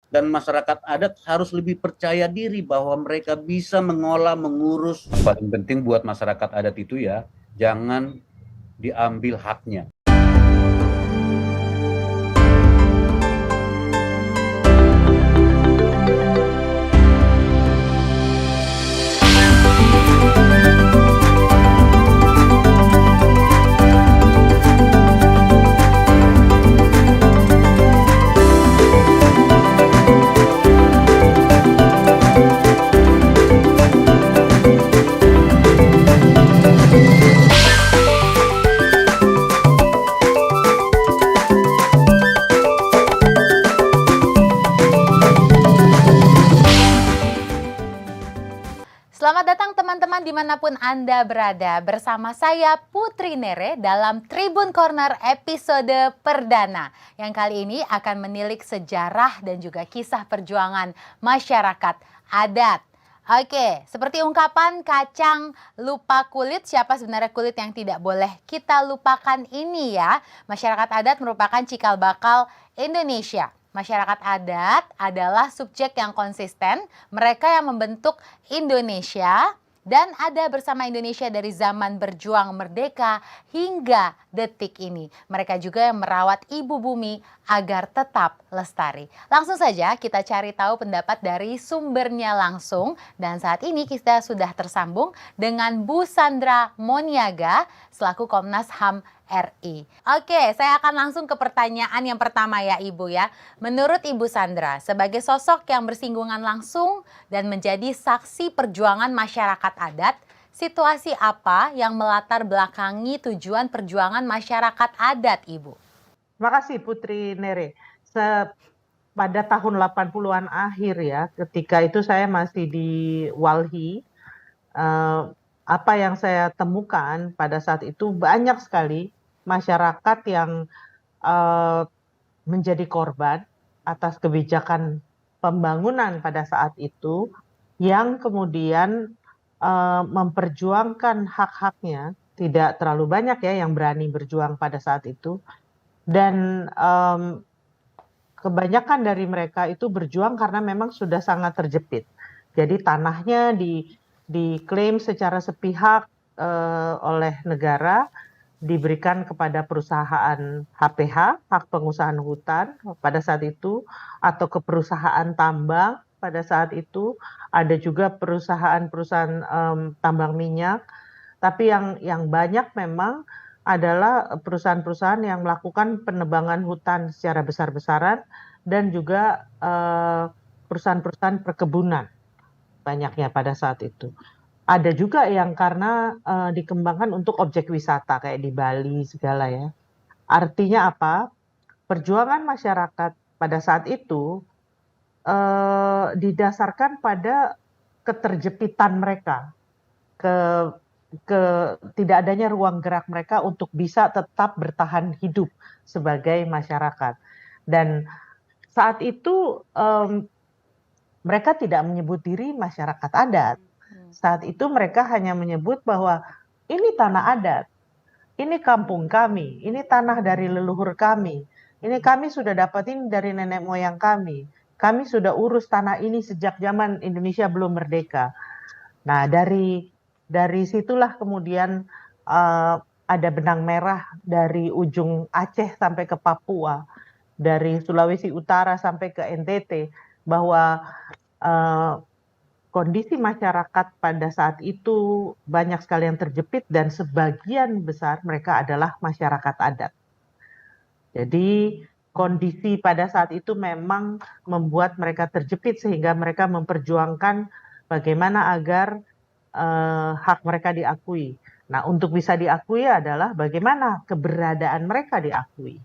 dan masyarakat adat harus lebih percaya diri bahwa mereka bisa mengolah, mengurus. Yang paling penting buat masyarakat adat itu ya, jangan diambil haknya. Selamat datang teman-teman dimanapun Anda berada. Bersama saya Putri Nere dalam Tribun Corner episode perdana. Yang kali ini akan menilik sejarah dan juga kisah perjuangan masyarakat adat. Oke, seperti ungkapan kacang lupa kulit, siapa sebenarnya kulit yang tidak boleh kita lupakan ini ya. Masyarakat adat merupakan cikal bakal Indonesia. Masyarakat adat adalah subjek yang konsisten, mereka yang membentuk Indonesia dan ada bersama Indonesia dari zaman berjuang merdeka hingga detik ini. Mereka juga yang merawat ibu bumi agar tetap lestari. Langsung saja kita cari tahu pendapat dari sumbernya langsung. Dan saat ini kita sudah tersambung dengan Bu Sandra Moniaga selaku Komnas HAM RI. Oke, saya akan langsung ke pertanyaan yang pertama ya Ibu ya. Menurut Ibu Sandra, sebagai sosok yang bersinggungan langsung dan menjadi saksi perjuangan masyarakat adat, situasi apa yang melatar belakangi tujuan perjuangan masyarakat adat, Ibu? Terima kasih Putri Nere. Pada tahun 80-an akhir ya, ketika itu saya masih di Walhi, apa yang saya temukan pada saat itu banyak sekali masyarakat yang menjadi korban atas kebijakan pembangunan pada saat itu, yang kemudian memperjuangkan hak-haknya. Tidak terlalu banyak ya yang berani berjuang pada saat itu, dan kebanyakan dari mereka itu berjuang karena memang sudah sangat terjepit. Jadi tanahnya diklaim secara sepihak oleh negara, diberikan kepada perusahaan HPH, hak pengusahaan hutan pada saat itu, atau ke perusahaan tambang pada saat itu. Ada juga perusahaan-perusahaan tambang minyak. Tapi yang banyak memang adalah perusahaan-perusahaan yang melakukan penebangan hutan secara besar-besaran dan juga perusahaan-perusahaan perkebunan banyaknya pada saat itu. Ada juga yang karena dikembangkan untuk objek wisata kayak di Bali segala ya. Artinya apa? Perjuangan masyarakat pada saat itu didasarkan pada keterjepitan mereka, tidak adanya ruang gerak mereka untuk bisa tetap bertahan hidup sebagai masyarakat. Dan saat itu mereka tidak menyebut diri masyarakat adat. Saat itu mereka hanya menyebut bahwa ini tanah adat, ini kampung kami, ini tanah dari leluhur kami, ini kami sudah dapatin dari nenek moyang kami sudah urus tanah ini sejak zaman Indonesia belum merdeka. Nah, dari situlah kemudian ada benang merah dari ujung Aceh sampai ke Papua, dari Sulawesi Utara sampai ke NTT, bahwa kondisi masyarakat pada saat itu banyak sekali yang terjepit dan sebagian besar mereka adalah masyarakat adat. Jadi kondisi pada saat itu memang membuat mereka terjepit sehingga mereka memperjuangkan bagaimana agar hak mereka diakui. Nah, untuk bisa diakui adalah bagaimana keberadaan mereka diakui.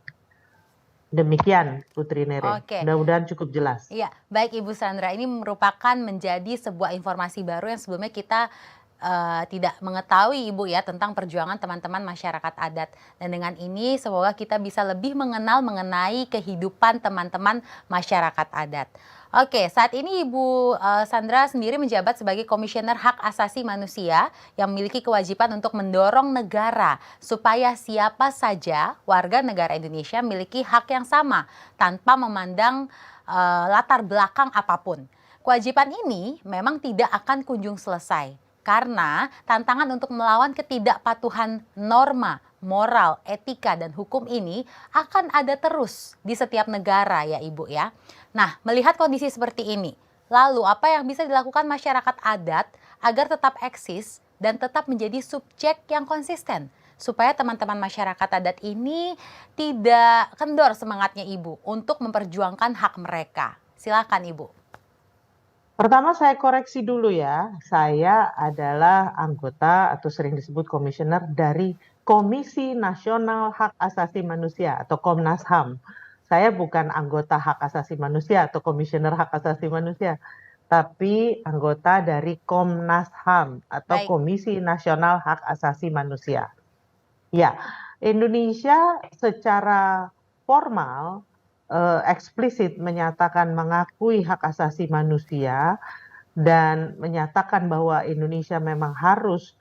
Demikian Putri Nere. Oke. Mudah-mudahan cukup jelas. Iya, baik Ibu Sandra. Ini merupakan menjadi sebuah informasi baru yang sebelumnya kita tidak mengetahui Ibu ya tentang perjuangan teman-teman masyarakat adat. Dan dengan ini semoga kita bisa lebih mengenal mengenai kehidupan teman-teman masyarakat adat. Oke, saat ini Ibu Sandra sendiri menjabat sebagai Komisioner Hak Asasi Manusia yang memiliki kewajiban untuk mendorong negara supaya siapa saja warga negara Indonesia memiliki hak yang sama tanpa memandang latar belakang apapun. Kewajiban ini memang tidak akan kunjung selesai karena tantangan untuk melawan ketidakpatuhan norma, moral, etika, dan hukum ini akan ada terus di setiap negara ya Ibu ya. Nah, melihat kondisi seperti ini, lalu apa yang bisa dilakukan masyarakat adat agar tetap eksis dan tetap menjadi subjek yang konsisten supaya teman-teman masyarakat adat ini tidak kendor semangatnya Ibu untuk memperjuangkan hak mereka. Silakan Ibu. Pertama saya koreksi dulu ya, saya adalah anggota atau sering disebut komisioner dari Komisi Nasional Hak Asasi Manusia atau Komnas HAM. Saya bukan anggota hak asasi manusia atau komisioner hak asasi manusia, tapi anggota dari Komnas HAM atau Baik. Komisi Nasional Hak Asasi Manusia. Ya, Indonesia secara formal eksplisit menyatakan mengakui hak asasi manusia dan menyatakan bahwa Indonesia memang harus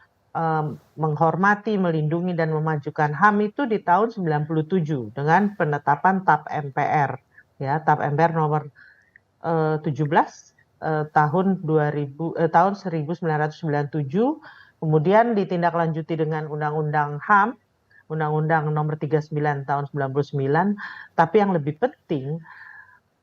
menghormati, melindungi, dan memajukan HAM itu di tahun 97 dengan penetapan TAP MPR, ya TAP MPR nomor 17 tahun 1997, kemudian ditindaklanjuti dengan Undang-Undang HAM, Undang-Undang nomor 39 tahun 99, tapi yang lebih penting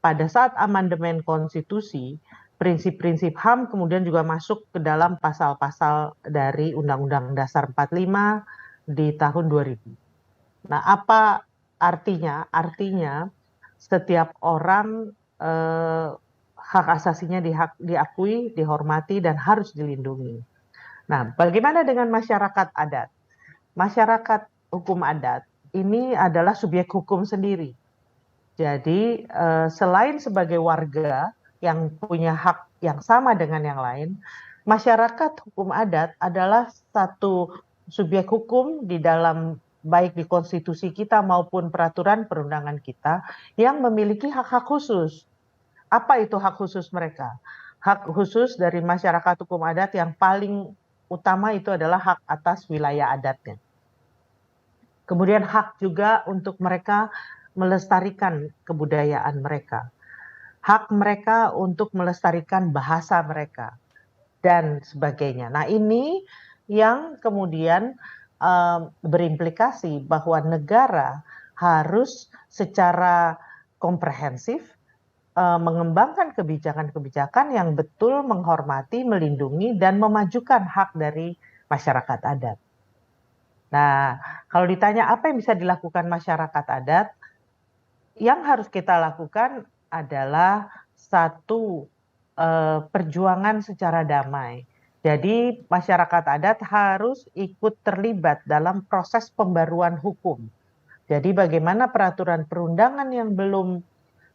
pada saat amandemen konstitusi, prinsip-prinsip HAM kemudian juga masuk ke dalam pasal-pasal dari Undang-Undang Dasar 45 di tahun 2000. Nah, apa artinya? Artinya setiap orang hak asasinya diakui, dihormati, dan harus dilindungi. Nah, bagaimana dengan masyarakat adat? Masyarakat hukum adat ini adalah subjek hukum sendiri. Jadi selain sebagai warga yang punya hak yang sama dengan yang lain, masyarakat hukum adat adalah satu subjek hukum di dalam baik di konstitusi kita maupun peraturan perundangan kita yang memiliki hak-hak khusus. Apa itu hak khusus mereka? Hak khusus dari masyarakat hukum adat yang paling utama itu adalah hak atas wilayah adatnya. Kemudian hak juga untuk mereka melestarikan kebudayaan mereka. Hak mereka untuk melestarikan bahasa mereka dan sebagainya. Nah, ini yang kemudian berimplikasi bahwa negara harus secara komprehensif mengembangkan kebijakan-kebijakan yang betul menghormati, melindungi, dan memajukan hak dari masyarakat adat. Nah, kalau ditanya apa yang bisa dilakukan masyarakat adat, yang harus kita lakukan adalah satu perjuangan secara damai. Jadi masyarakat adat harus ikut terlibat dalam proses pembaruan hukum. Jadi bagaimana peraturan perundangan yang belum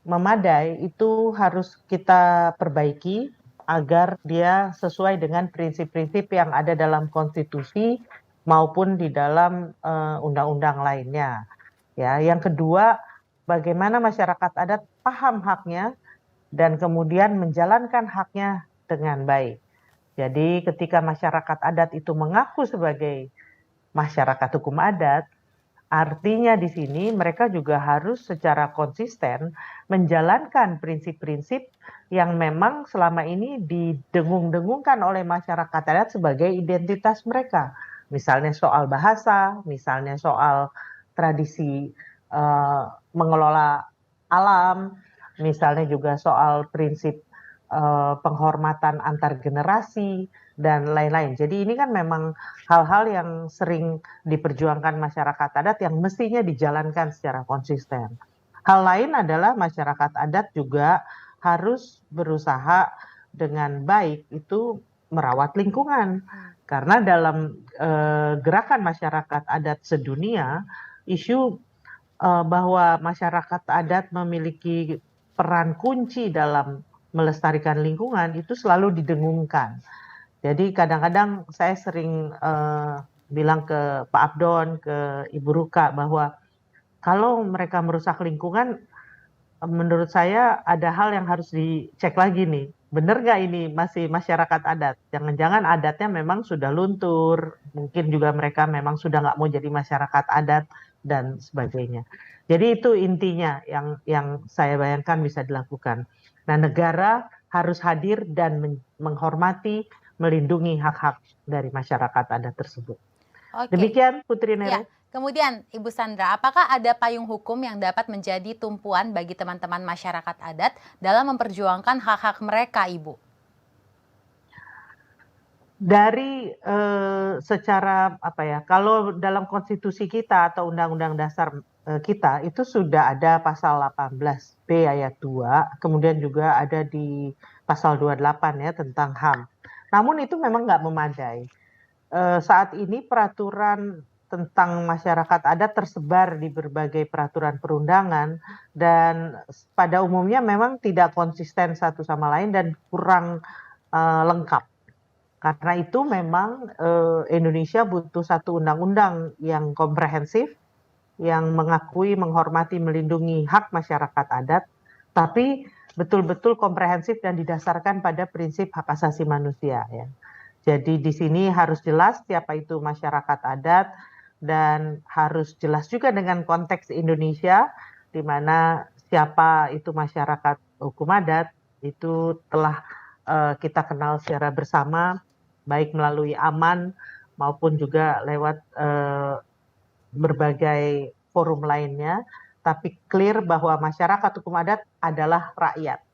memadai itu harus kita perbaiki agar dia sesuai dengan prinsip-prinsip yang ada dalam konstitusi maupun di dalam undang-undang lainnya. Ya, yang kedua, bagaimana masyarakat adat paham haknya dan kemudian menjalankan haknya dengan baik. Jadi ketika masyarakat adat itu mengaku sebagai masyarakat hukum adat, artinya di sini mereka juga harus secara konsisten menjalankan prinsip-prinsip yang memang selama ini didengung-dengungkan oleh masyarakat adat sebagai identitas mereka. Misalnya soal bahasa, misalnya soal tradisi mengelola alam, misalnya juga soal prinsip penghormatan antar generasi, dan lain-lain. Jadi ini kan memang hal-hal yang sering diperjuangkan masyarakat adat yang mestinya dijalankan secara konsisten. Hal lain adalah masyarakat adat juga harus berusaha dengan baik itu merawat lingkungan. Karena dalam gerakan masyarakat adat sedunia, isu bahwa masyarakat adat memiliki peran kunci dalam melestarikan lingkungan itu selalu didengungkan. Jadi kadang-kadang saya sering bilang ke Pak Abdon, ke Ibu Ruka bahwa kalau mereka merusak lingkungan, menurut saya ada hal yang harus dicek lagi nih. Bener nggak ini masih masyarakat adat? Jangan-jangan adatnya memang sudah luntur, mungkin juga mereka memang sudah nggak mau jadi masyarakat adat. dan sebagainya. Jadi itu intinya yang saya bayangkan bisa dilakukan. Nah, negara harus hadir dan menghormati, melindungi hak-hak dari masyarakat adat tersebut. Oke. Demikian Putri Ya, Nere. kemudian Ibu Sandra, apakah ada payung hukum yang dapat menjadi tumpuan bagi teman-teman masyarakat adat dalam memperjuangkan hak-hak mereka, Ibu? Dari secara apa ya, kalau dalam konstitusi kita atau undang-undang dasar kita itu sudah ada pasal 18B ayat 2, kemudian juga ada di pasal 28 ya tentang HAM. Namun itu memang nggak memadai. Saat ini peraturan tentang masyarakat adat tersebar di berbagai peraturan perundangan dan pada umumnya memang tidak konsisten satu sama lain dan kurang lengkap. Karena itu memang Indonesia butuh satu undang-undang yang komprehensif, yang mengakui, menghormati, melindungi hak masyarakat adat, tapi betul-betul komprehensif dan didasarkan pada prinsip hak asasi manusia ya. Jadi di sini harus jelas siapa itu masyarakat adat dan harus jelas juga dengan konteks Indonesia di mana siapa itu masyarakat hukum adat itu telah kita kenal secara bersama baik melalui aman maupun juga lewat berbagai forum lainnya, tapi clear bahwa masyarakat hukum adat adalah rakyat.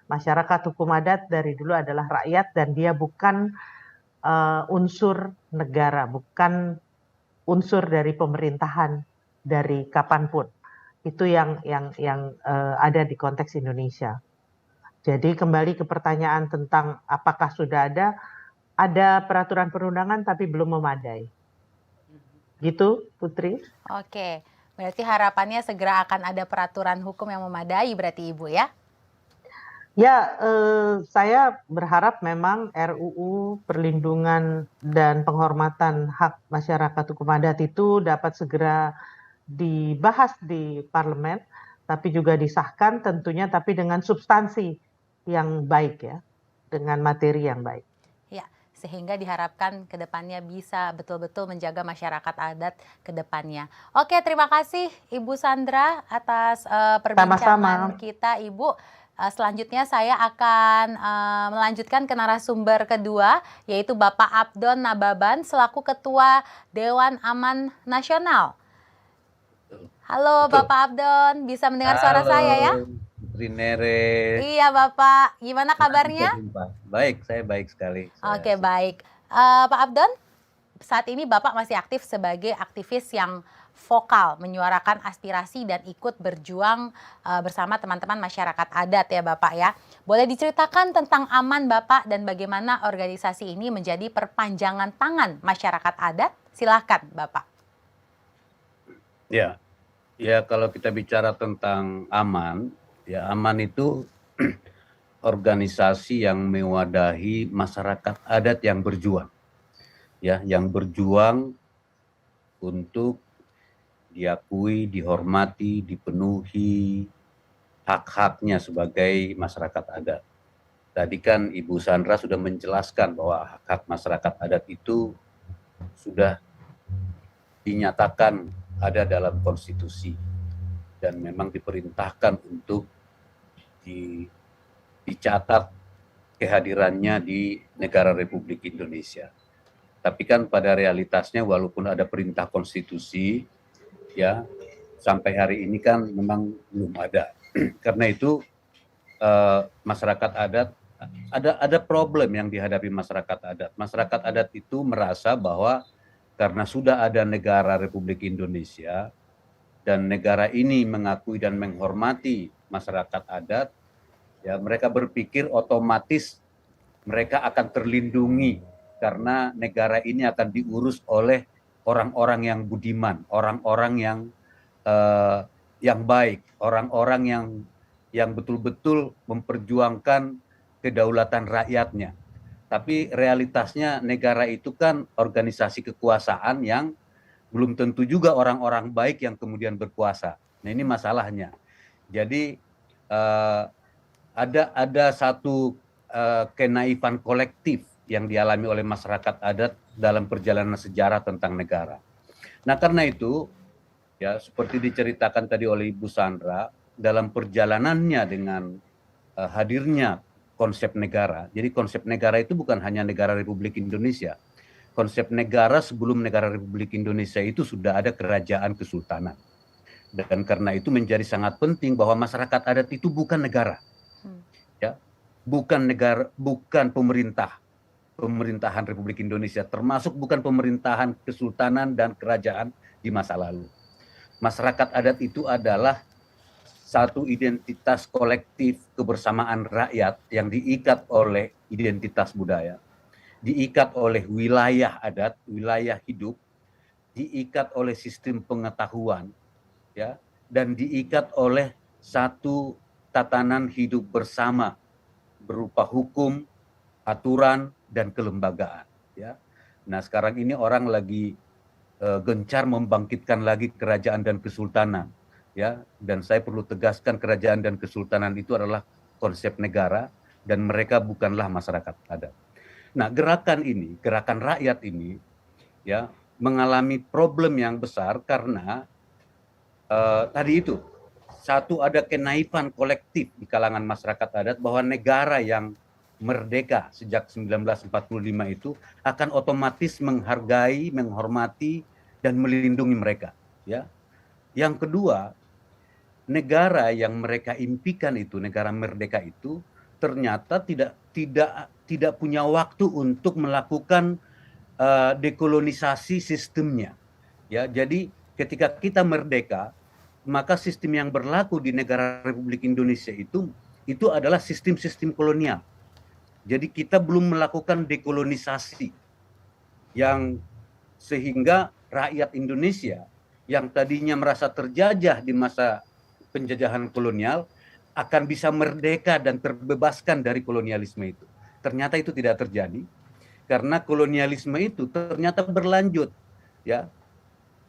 Masyarakat hukum adat dari dulu adalah rakyat dan dia bukan unsur negara, bukan unsur dari pemerintahan dari kapanpun. Itu yang ada di konteks Indonesia. Jadi kembali ke pertanyaan tentang apakah sudah ada peraturan perundangan tapi belum memadai. Gitu, Putri. Oke, berarti harapannya segera akan ada peraturan hukum yang memadai berarti Ibu ya? Ya, saya berharap memang RUU perlindungan dan penghormatan hak masyarakat hukum adat itu dapat segera dibahas di parlemen, tapi juga disahkan tentunya tapi dengan substansi yang baik ya, dengan materi yang baik. Ya, sehingga diharapkan ke depannya bisa betul-betul menjaga masyarakat adat ke depannya. Oke, terima kasih Ibu Sandra atas perbincangan kita, Ibu. Selanjutnya saya akan melanjutkan ke narasumber kedua, yaitu Bapak Abdon Nababan selaku Ketua Dewan Aman Nasional. Halo betul. Bapak Abdon, bisa mendengar suara saya ya? Putri Nere. Iya Bapak, gimana kabarnya? Baik, saya baik sekali. Oke, baik. Pak Abdon, saat ini Bapak masih aktif sebagai aktivis yang vokal, menyuarakan aspirasi dan ikut berjuang bersama teman-teman masyarakat adat ya Bapak ya. Boleh diceritakan tentang Aman Bapak dan bagaimana organisasi ini menjadi perpanjangan tangan masyarakat adat? Silahkan Bapak. Ya, kalau kita bicara tentang Aman, ya Aman itu organisasi yang mewadahi masyarakat adat yang berjuang. Ya, yang berjuang untuk diakui, dihormati, dipenuhi hak-haknya sebagai masyarakat adat. Tadi kan Ibu Sandra sudah menjelaskan bahwa hak-hak masyarakat adat itu sudah dinyatakan ada dalam konstitusi dan memang diperintahkan untuk dicatat kehadirannya di negara Republik Indonesia. Tapi kan pada realitasnya walaupun ada perintah konstitusi, ya sampai hari ini kan memang belum ada. Karena itu masyarakat adat ada problem yang dihadapi masyarakat adat. Masyarakat adat itu merasa bahwa karena sudah ada negara Republik Indonesia dan negara ini mengakui dan menghormati masyarakat adat, ya mereka berpikir otomatis mereka akan terlindungi karena negara ini akan diurus oleh orang-orang yang budiman, orang-orang yang baik, orang-orang yang betul-betul memperjuangkan kedaulatan rakyatnya. Tapi realitasnya negara itu kan organisasi kekuasaan yang belum tentu juga orang-orang baik yang kemudian berkuasa. Nah ini masalahnya. Jadi ada satu kenaifan kolektif yang dialami oleh masyarakat adat dalam perjalanan sejarah tentang negara. Nah karena itu ya seperti diceritakan tadi oleh Ibu Sandra dalam perjalanannya dengan hadirnya konsep negara. Jadi konsep negara itu bukan hanya negara Republik Indonesia. Konsep negara sebelum negara Republik Indonesia itu sudah ada kerajaan kesultanan. Dan karena itu menjadi sangat penting bahwa masyarakat adat itu bukan negara. Ya, bukan negara, bukan pemerintahan Republik Indonesia, termasuk bukan pemerintahan kesultanan dan kerajaan di masa lalu. Masyarakat adat itu adalah satu identitas kolektif kebersamaan rakyat yang diikat oleh identitas budaya, diikat oleh wilayah adat, wilayah hidup, diikat oleh sistem pengetahuan, ya, dan diikat oleh satu tatanan hidup bersama berupa hukum, aturan, dan kelembagaan. Ya. Nah sekarang ini orang lagi gencar membangkitkan lagi kerajaan dan kesultanan. Ya, dan saya perlu tegaskan kerajaan dan kesultanan itu adalah konsep negara dan mereka bukanlah masyarakat adat. Nah, gerakan ini, gerakan rakyat ini ya mengalami problem yang besar karena tadi itu satu ada kenaifan kolektif di kalangan masyarakat adat bahwa negara yang merdeka sejak 1945 itu akan otomatis menghargai, menghormati dan melindungi mereka, ya. Yang kedua, negara yang mereka impikan itu, negara merdeka itu ternyata tidak punya waktu untuk melakukan dekolonisasi sistemnya. Ya, jadi ketika kita merdeka, maka sistem yang berlaku di negara Republik Indonesia itu adalah sistem-sistem kolonial. Jadi kita belum melakukan dekolonisasi yang sehingga rakyat Indonesia yang tadinya merasa terjajah di masa penjajahan kolonial akan bisa merdeka dan terbebaskan dari kolonialisme itu. Ternyata itu tidak terjadi karena kolonialisme itu ternyata berlanjut, ya,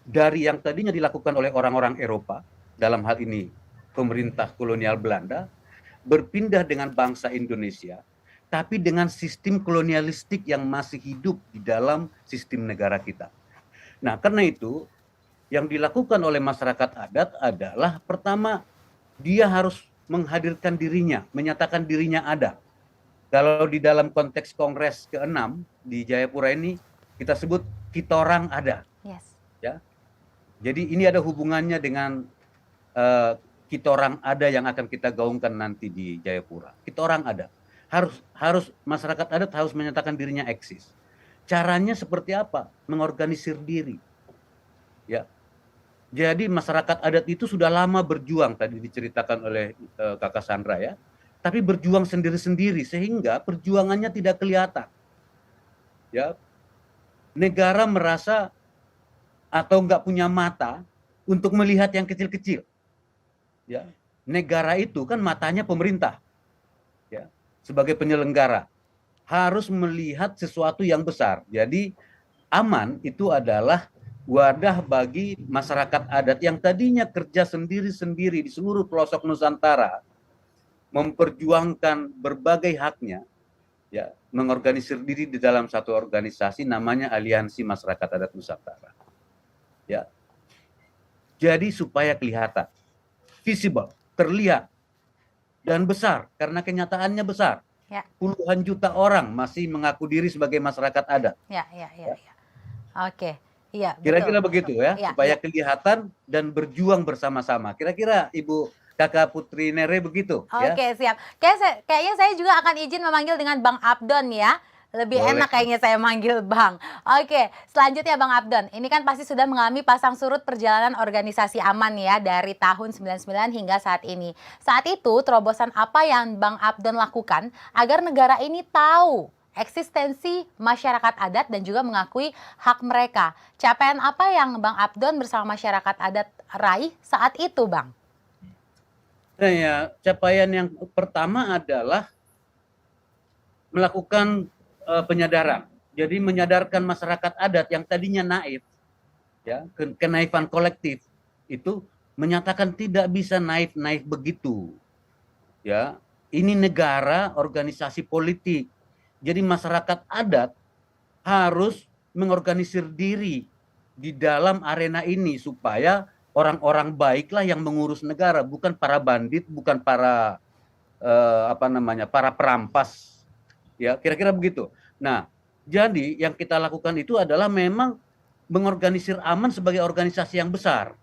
dari yang tadinya dilakukan oleh orang-orang Eropa, dalam hal ini pemerintah kolonial Belanda, berpindah dengan bangsa Indonesia, tapi dengan sistem kolonialistik yang masih hidup di dalam sistem negara kita. Nah, karena itu yang dilakukan oleh masyarakat adat adalah pertama, dia harus menghadirkan dirinya, menyatakan dirinya ada. Kalau di dalam konteks Kongres ke-6 di Jayapura ini, kita sebut Kitorang ada. Yes. Ya. Jadi ini ada hubungannya dengan Kitorang ada yang akan kita gaungkan nanti di Jayapura. Kitorang ada. Harus masyarakat adat harus menyatakan dirinya eksis. Caranya seperti apa? Mengorganisir diri. Ya. Jadi masyarakat adat itu sudah lama berjuang, tadi diceritakan oleh Kakak Sandra ya, tapi berjuang sendiri-sendiri sehingga perjuangannya tidak kelihatan. Ya, negara merasa atau nggak punya mata untuk melihat yang kecil-kecil. Ya, negara itu kan matanya pemerintah, ya, sebagai penyelenggara harus melihat sesuatu yang besar. Jadi aman itu adalah wadah bagi masyarakat adat yang tadinya kerja sendiri-sendiri di seluruh pelosok Nusantara, memperjuangkan berbagai haknya, ya, mengorganisir diri di dalam satu organisasi namanya Aliansi Masyarakat Adat Nusantara. Ya. Jadi supaya kelihatan, visible, terlihat dan besar karena kenyataannya besar. Ya. Puluhan juta orang masih mengaku diri sebagai masyarakat adat. Ya. Oke. Iya, kira-kira betul, begitu betul. ya, supaya kelihatan dan berjuang bersama-sama. Kira-kira Ibu Kakak Putri Nere begitu. Oke, siap. Kayaknya saya juga akan izin memanggil dengan Bang Abdon ya. Lebih Boleh. enak kayaknya saya manggil Bang. Oke, selanjutnya Bang Abdon. Ini kan pasti sudah mengalami pasang surut perjalanan organisasi aman ya dari tahun 99 hingga saat ini. Saat itu terobosan apa yang Bang Abdon lakukan agar negara ini tahu eksistensi masyarakat adat dan juga mengakui hak mereka? Capaian apa yang Bang Abdon bersama masyarakat adat raih saat itu, Bang? Nah ya, capaian yang pertama adalah melakukan penyadaran. Jadi menyadarkan masyarakat adat yang tadinya naif, ya, kenaifan kolektif itu menyatakan tidak bisa naif-naif begitu. Ya, ini negara, organisasi politik. Jadi masyarakat adat harus mengorganisir diri di dalam arena ini supaya orang-orang baiklah yang mengurus negara, bukan para bandit, bukan para para perampas, ya kira-kira begitu. Nah, jadi yang kita lakukan itu adalah memang mengorganisir Aman sebagai organisasi yang besar,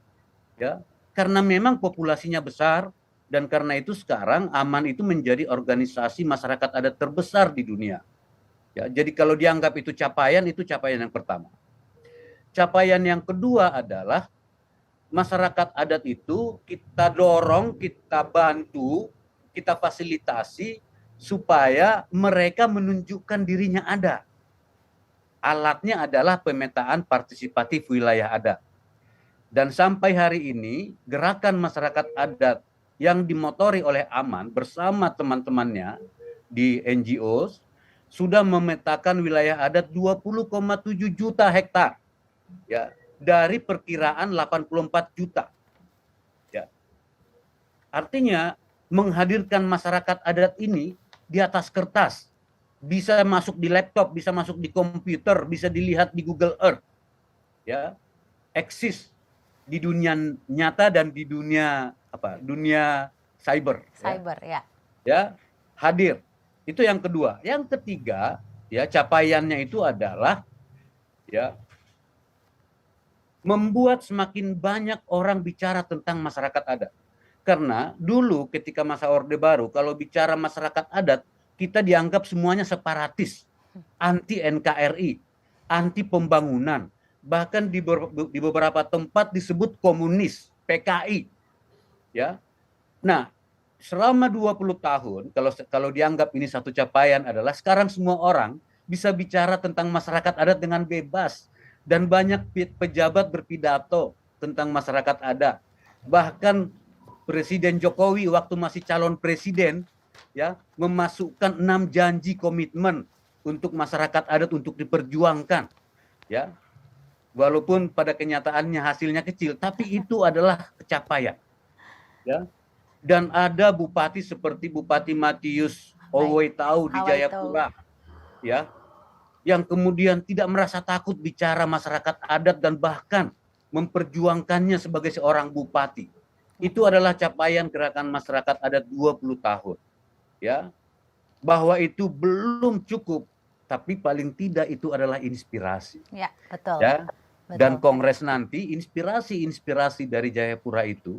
ya, karena memang populasinya besar dan karena itu sekarang Aman itu menjadi organisasi masyarakat adat terbesar di dunia. Ya, jadi kalau dianggap itu capaian yang pertama. Capaian yang kedua adalah masyarakat adat itu kita dorong, kita bantu, kita fasilitasi supaya mereka menunjukkan dirinya ada. Alatnya adalah pemetaan partisipatif wilayah adat. Dan sampai hari ini gerakan masyarakat adat yang dimotori oleh Aman bersama teman-temannya di NGO sudah memetakan wilayah adat 20,7 juta hektar. Ya, dari perkiraan 84 juta. Ya. Artinya menghadirkan masyarakat adat ini di atas kertas, bisa masuk di laptop, bisa masuk di komputer, bisa dilihat di Google Earth. Ya. Eksis di dunia nyata dan di dunia dunia cyber. Cyber, ya. Ya, hadir. Itu yang kedua. Yang ketiga, ya capaiannya itu adalah ya membuat semakin banyak orang bicara tentang masyarakat adat. Karena dulu ketika masa Orde Baru, kalau bicara masyarakat adat, kita dianggap semuanya separatis, anti NKRI, anti pembangunan, bahkan di beberapa tempat disebut komunis, PKI. Ya. Nah, selama 20 tahun, kalau dianggap ini satu capaian adalah sekarang semua orang bisa bicara tentang masyarakat adat dengan bebas. Dan banyak pejabat berpidato tentang masyarakat adat. Bahkan Presiden Jokowi waktu masih calon presiden ya memasukkan 6 janji komitmen untuk masyarakat adat untuk diperjuangkan. Ya. Walaupun pada kenyataannya hasilnya kecil, tapi itu adalah pencapaian. Ya. Dan ada bupati seperti Bupati Matius Oweitau di Jayapura. Ya. Yang kemudian tidak merasa takut bicara masyarakat adat dan bahkan memperjuangkannya sebagai seorang bupati. Itu adalah capaian gerakan masyarakat adat 20 tahun. Ya. Bahwa itu belum cukup, tapi paling tidak itu adalah inspirasi. Ya, betul. Ya. Dan kongres nanti inspirasi dari Jayapura itu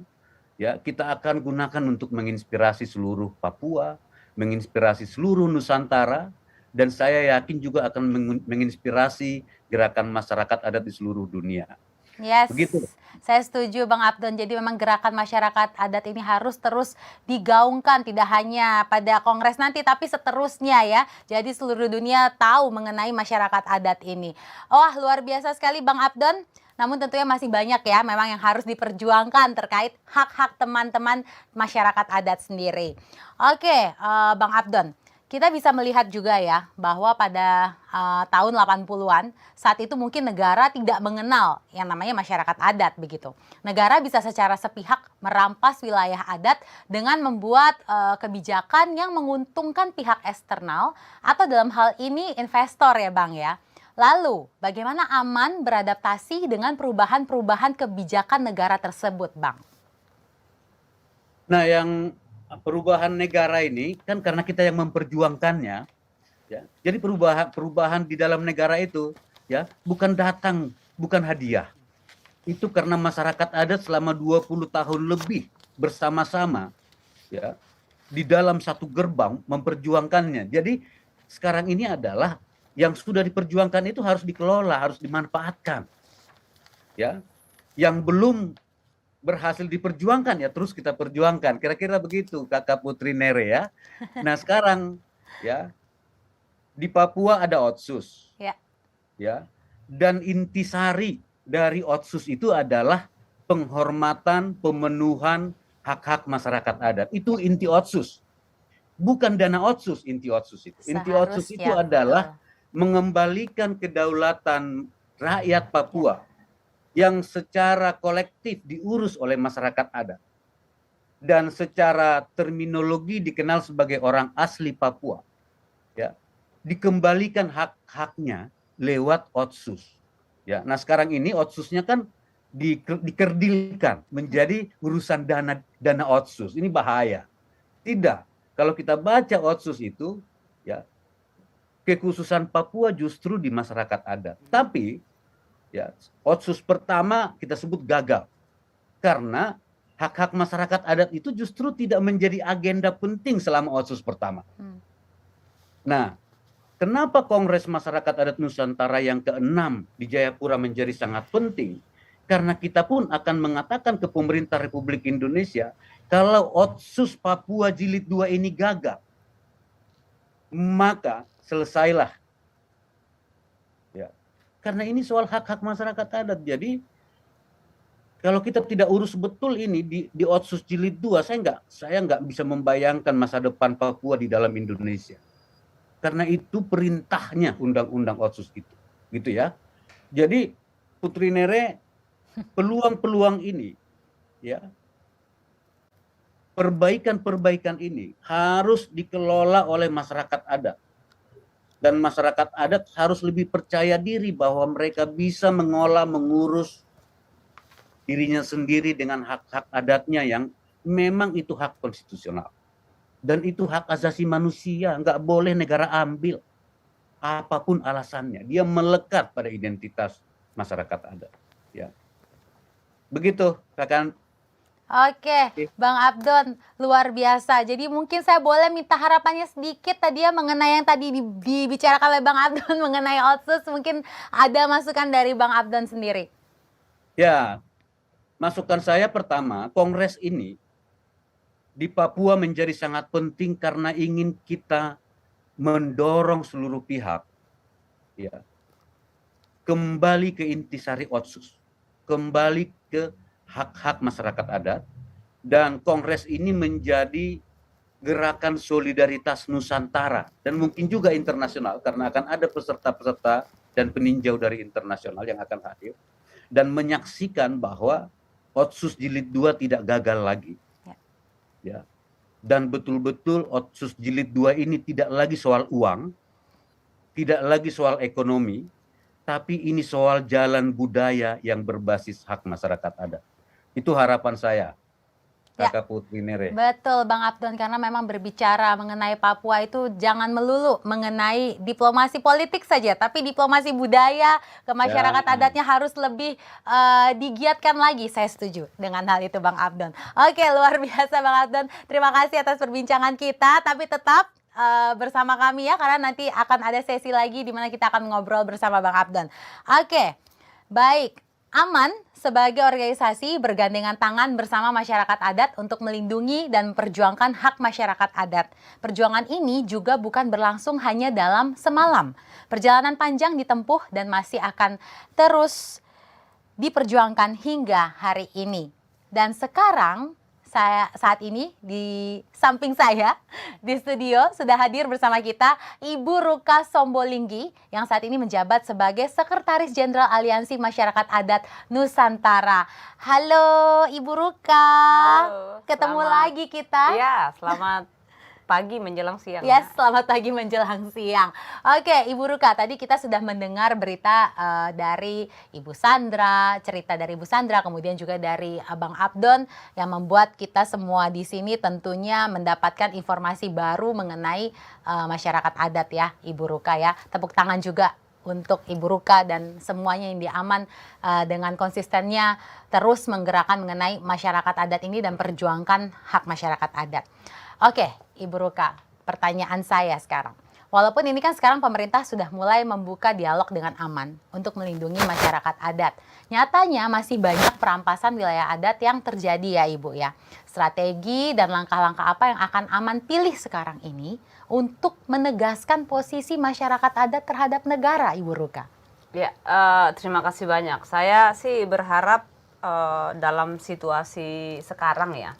ya kita akan gunakan untuk menginspirasi seluruh Papua, menginspirasi seluruh Nusantara. Dan saya yakin juga akan menginspirasi gerakan masyarakat adat di seluruh dunia. Yes, begitu. Saya setuju Bang Abdon. Jadi memang gerakan masyarakat adat ini harus terus digaungkan, tidak hanya pada kongres nanti, tapi seterusnya ya. Jadi seluruh dunia tahu mengenai masyarakat adat ini. Wah, luar biasa sekali Bang Abdon. Namun tentunya masih banyak ya memang yang harus diperjuangkan terkait hak-hak teman-teman masyarakat adat sendiri. Oke, Bang Abdon. Kita bisa melihat juga ya bahwa pada tahun 80-an saat itu mungkin negara tidak mengenal yang namanya masyarakat adat begitu. Negara bisa secara sepihak merampas wilayah adat dengan membuat kebijakan yang menguntungkan pihak eksternal atau dalam hal ini investor ya Bang ya. Lalu bagaimana Aman beradaptasi dengan perubahan-perubahan kebijakan negara tersebut Bang? Nah yang perubahan negara ini kan karena kita yang memperjuangkannya ya. Jadi perubahan di dalam negara itu ya bukan hadiah. Itu karena masyarakat adat selama 20 tahun lebih bersama-sama ya di dalam satu gerbang memperjuangkannya. Jadi sekarang ini adalah yang sudah diperjuangkan itu harus dikelola, harus dimanfaatkan. Ya. Yang belum berhasil diperjuangkan ya terus kita perjuangkan. Kira-kira begitu Kakak Putri Nere ya. Nah, sekarang ya di Papua ada Otsus. Ya. Ya. Dan intisari dari Otsus itu adalah penghormatan, pemenuhan hak-hak masyarakat adat. Itu inti Otsus. Bukan dana Otsus inti Otsus itu. Inti Otsus itu adalah mengembalikan kedaulatan rakyat Papua yang secara kolektif diurus oleh masyarakat adat dan secara terminologi dikenal sebagai orang asli Papua, ya dikembalikan hak-haknya lewat Otsus. Ya, nah sekarang ini Otsusnya kan dikerdilkan menjadi urusan dana otsus. Ini bahaya. Tidak. Kalau kita baca otsus itu, ya, kekhususan Papua justru di masyarakat adat. Tapi ya, otsus pertama kita sebut gagal karena hak-hak masyarakat adat itu justru tidak menjadi agenda penting selama otsus pertama. Nah, kenapa Kongres Masyarakat Adat Nusantara yang ke-6 di Jayapura menjadi sangat penting? Karena kita pun akan mengatakan ke pemerintah Republik Indonesia, kalau Otsus Papua Jilid 2 ini gagal, maka selesailah. Ya. Karena ini soal hak-hak masyarakat adat. Jadi, kalau kita tidak urus betul ini di Otsus Jilid 2, saya nggak bisa membayangkan masa depan Papua di dalam Indonesia. Karena itu perintahnya undang-undang Otsus itu, gitu ya. Jadi Putri Nere, peluang-peluang ini, ya, perbaikan-perbaikan ini harus dikelola oleh masyarakat adat, dan masyarakat adat harus lebih percaya diri bahwa mereka bisa mengolah, mengurus dirinya sendiri dengan hak-hak adatnya yang memang itu hak konstitusional. Dan itu hak asasi manusia, nggak boleh negara ambil. Apapun alasannya, dia melekat pada identitas masyarakat adat. Ya. Begitu, rekan. Oke, Bang Abdon, luar biasa. Jadi mungkin saya boleh minta harapannya sedikit tadi ya mengenai yang tadi dibicarakan oleh Bang Abdon mengenai Otsus. Mungkin ada masukan dari Bang Abdon sendiri. Ya, masukan saya pertama, Kongres ini di Papua menjadi sangat penting karena ingin kita mendorong seluruh pihak, ya, kembali ke intisari Otsus, kembali ke hak-hak masyarakat adat, dan Kongres ini menjadi gerakan solidaritas Nusantara dan mungkin juga internasional karena akan ada peserta-peserta dan peninjau dari internasional yang akan hadir dan menyaksikan bahwa Otsus Jilid 2 tidak gagal lagi. Ya. Dan betul-betul Otsus Jilid 2 ini tidak lagi soal uang, tidak lagi soal ekonomi, tapi ini soal jalan budaya yang berbasis hak masyarakat adat. Itu harapan saya, Kakak Putri Nere. Betul Bang Abdon, karena memang berbicara mengenai Papua itu jangan melulu mengenai diplomasi politik saja, tapi diplomasi budaya ke masyarakat adatnya harus lebih digiatkan lagi. Saya setuju dengan hal itu Bang Abdon. Oke, luar biasa Bang Abdon. Terima kasih atas perbincangan kita, tapi tetap bersama kami ya, karena nanti akan ada sesi lagi di mana kita akan ngobrol bersama Bang Abdon. Oke, baik. Aman sebagai organisasi bergandengan tangan bersama masyarakat adat untuk melindungi dan memperjuangkan hak masyarakat adat. Perjuangan ini juga bukan berlangsung hanya dalam semalam. Perjalanan panjang ditempuh dan masih akan terus diperjuangkan hingga hari ini. Dan sekarang saat ini di samping saya di studio sudah hadir bersama kita Ibu Ruka Sombolinggi yang saat ini menjabat sebagai Sekretaris Jenderal Aliansi Masyarakat Adat Nusantara. Halo Ibu Ruka. Halo, ketemu lagi kita. Ya, selamat pagi menjelang siang. Yes, selamat pagi menjelang siang. Oke, Ibu Ruka, tadi kita sudah mendengar berita dari Ibu Sandra, cerita dari Ibu Sandra, kemudian juga dari Abang Abdon yang membuat kita semua di sini tentunya mendapatkan informasi baru mengenai masyarakat adat ya, Ibu Ruka ya. Tepuk tangan juga untuk Ibu Ruka dan semuanya yang diaman dengan konsistennya terus menggerakkan mengenai masyarakat adat ini dan perjuangkan hak masyarakat adat. Oke, Ibu Ruka, pertanyaan saya sekarang. Walaupun ini kan sekarang pemerintah sudah mulai membuka dialog dengan aman untuk melindungi masyarakat adat. Nyatanya masih banyak perampasan wilayah adat yang terjadi ya Ibu ya. Strategi dan langkah-langkah apa yang akan aman pilih sekarang ini untuk menegaskan posisi masyarakat adat terhadap negara, Ibu Ruka? Ya, terima kasih banyak. Saya sih berharap dalam situasi sekarang ya.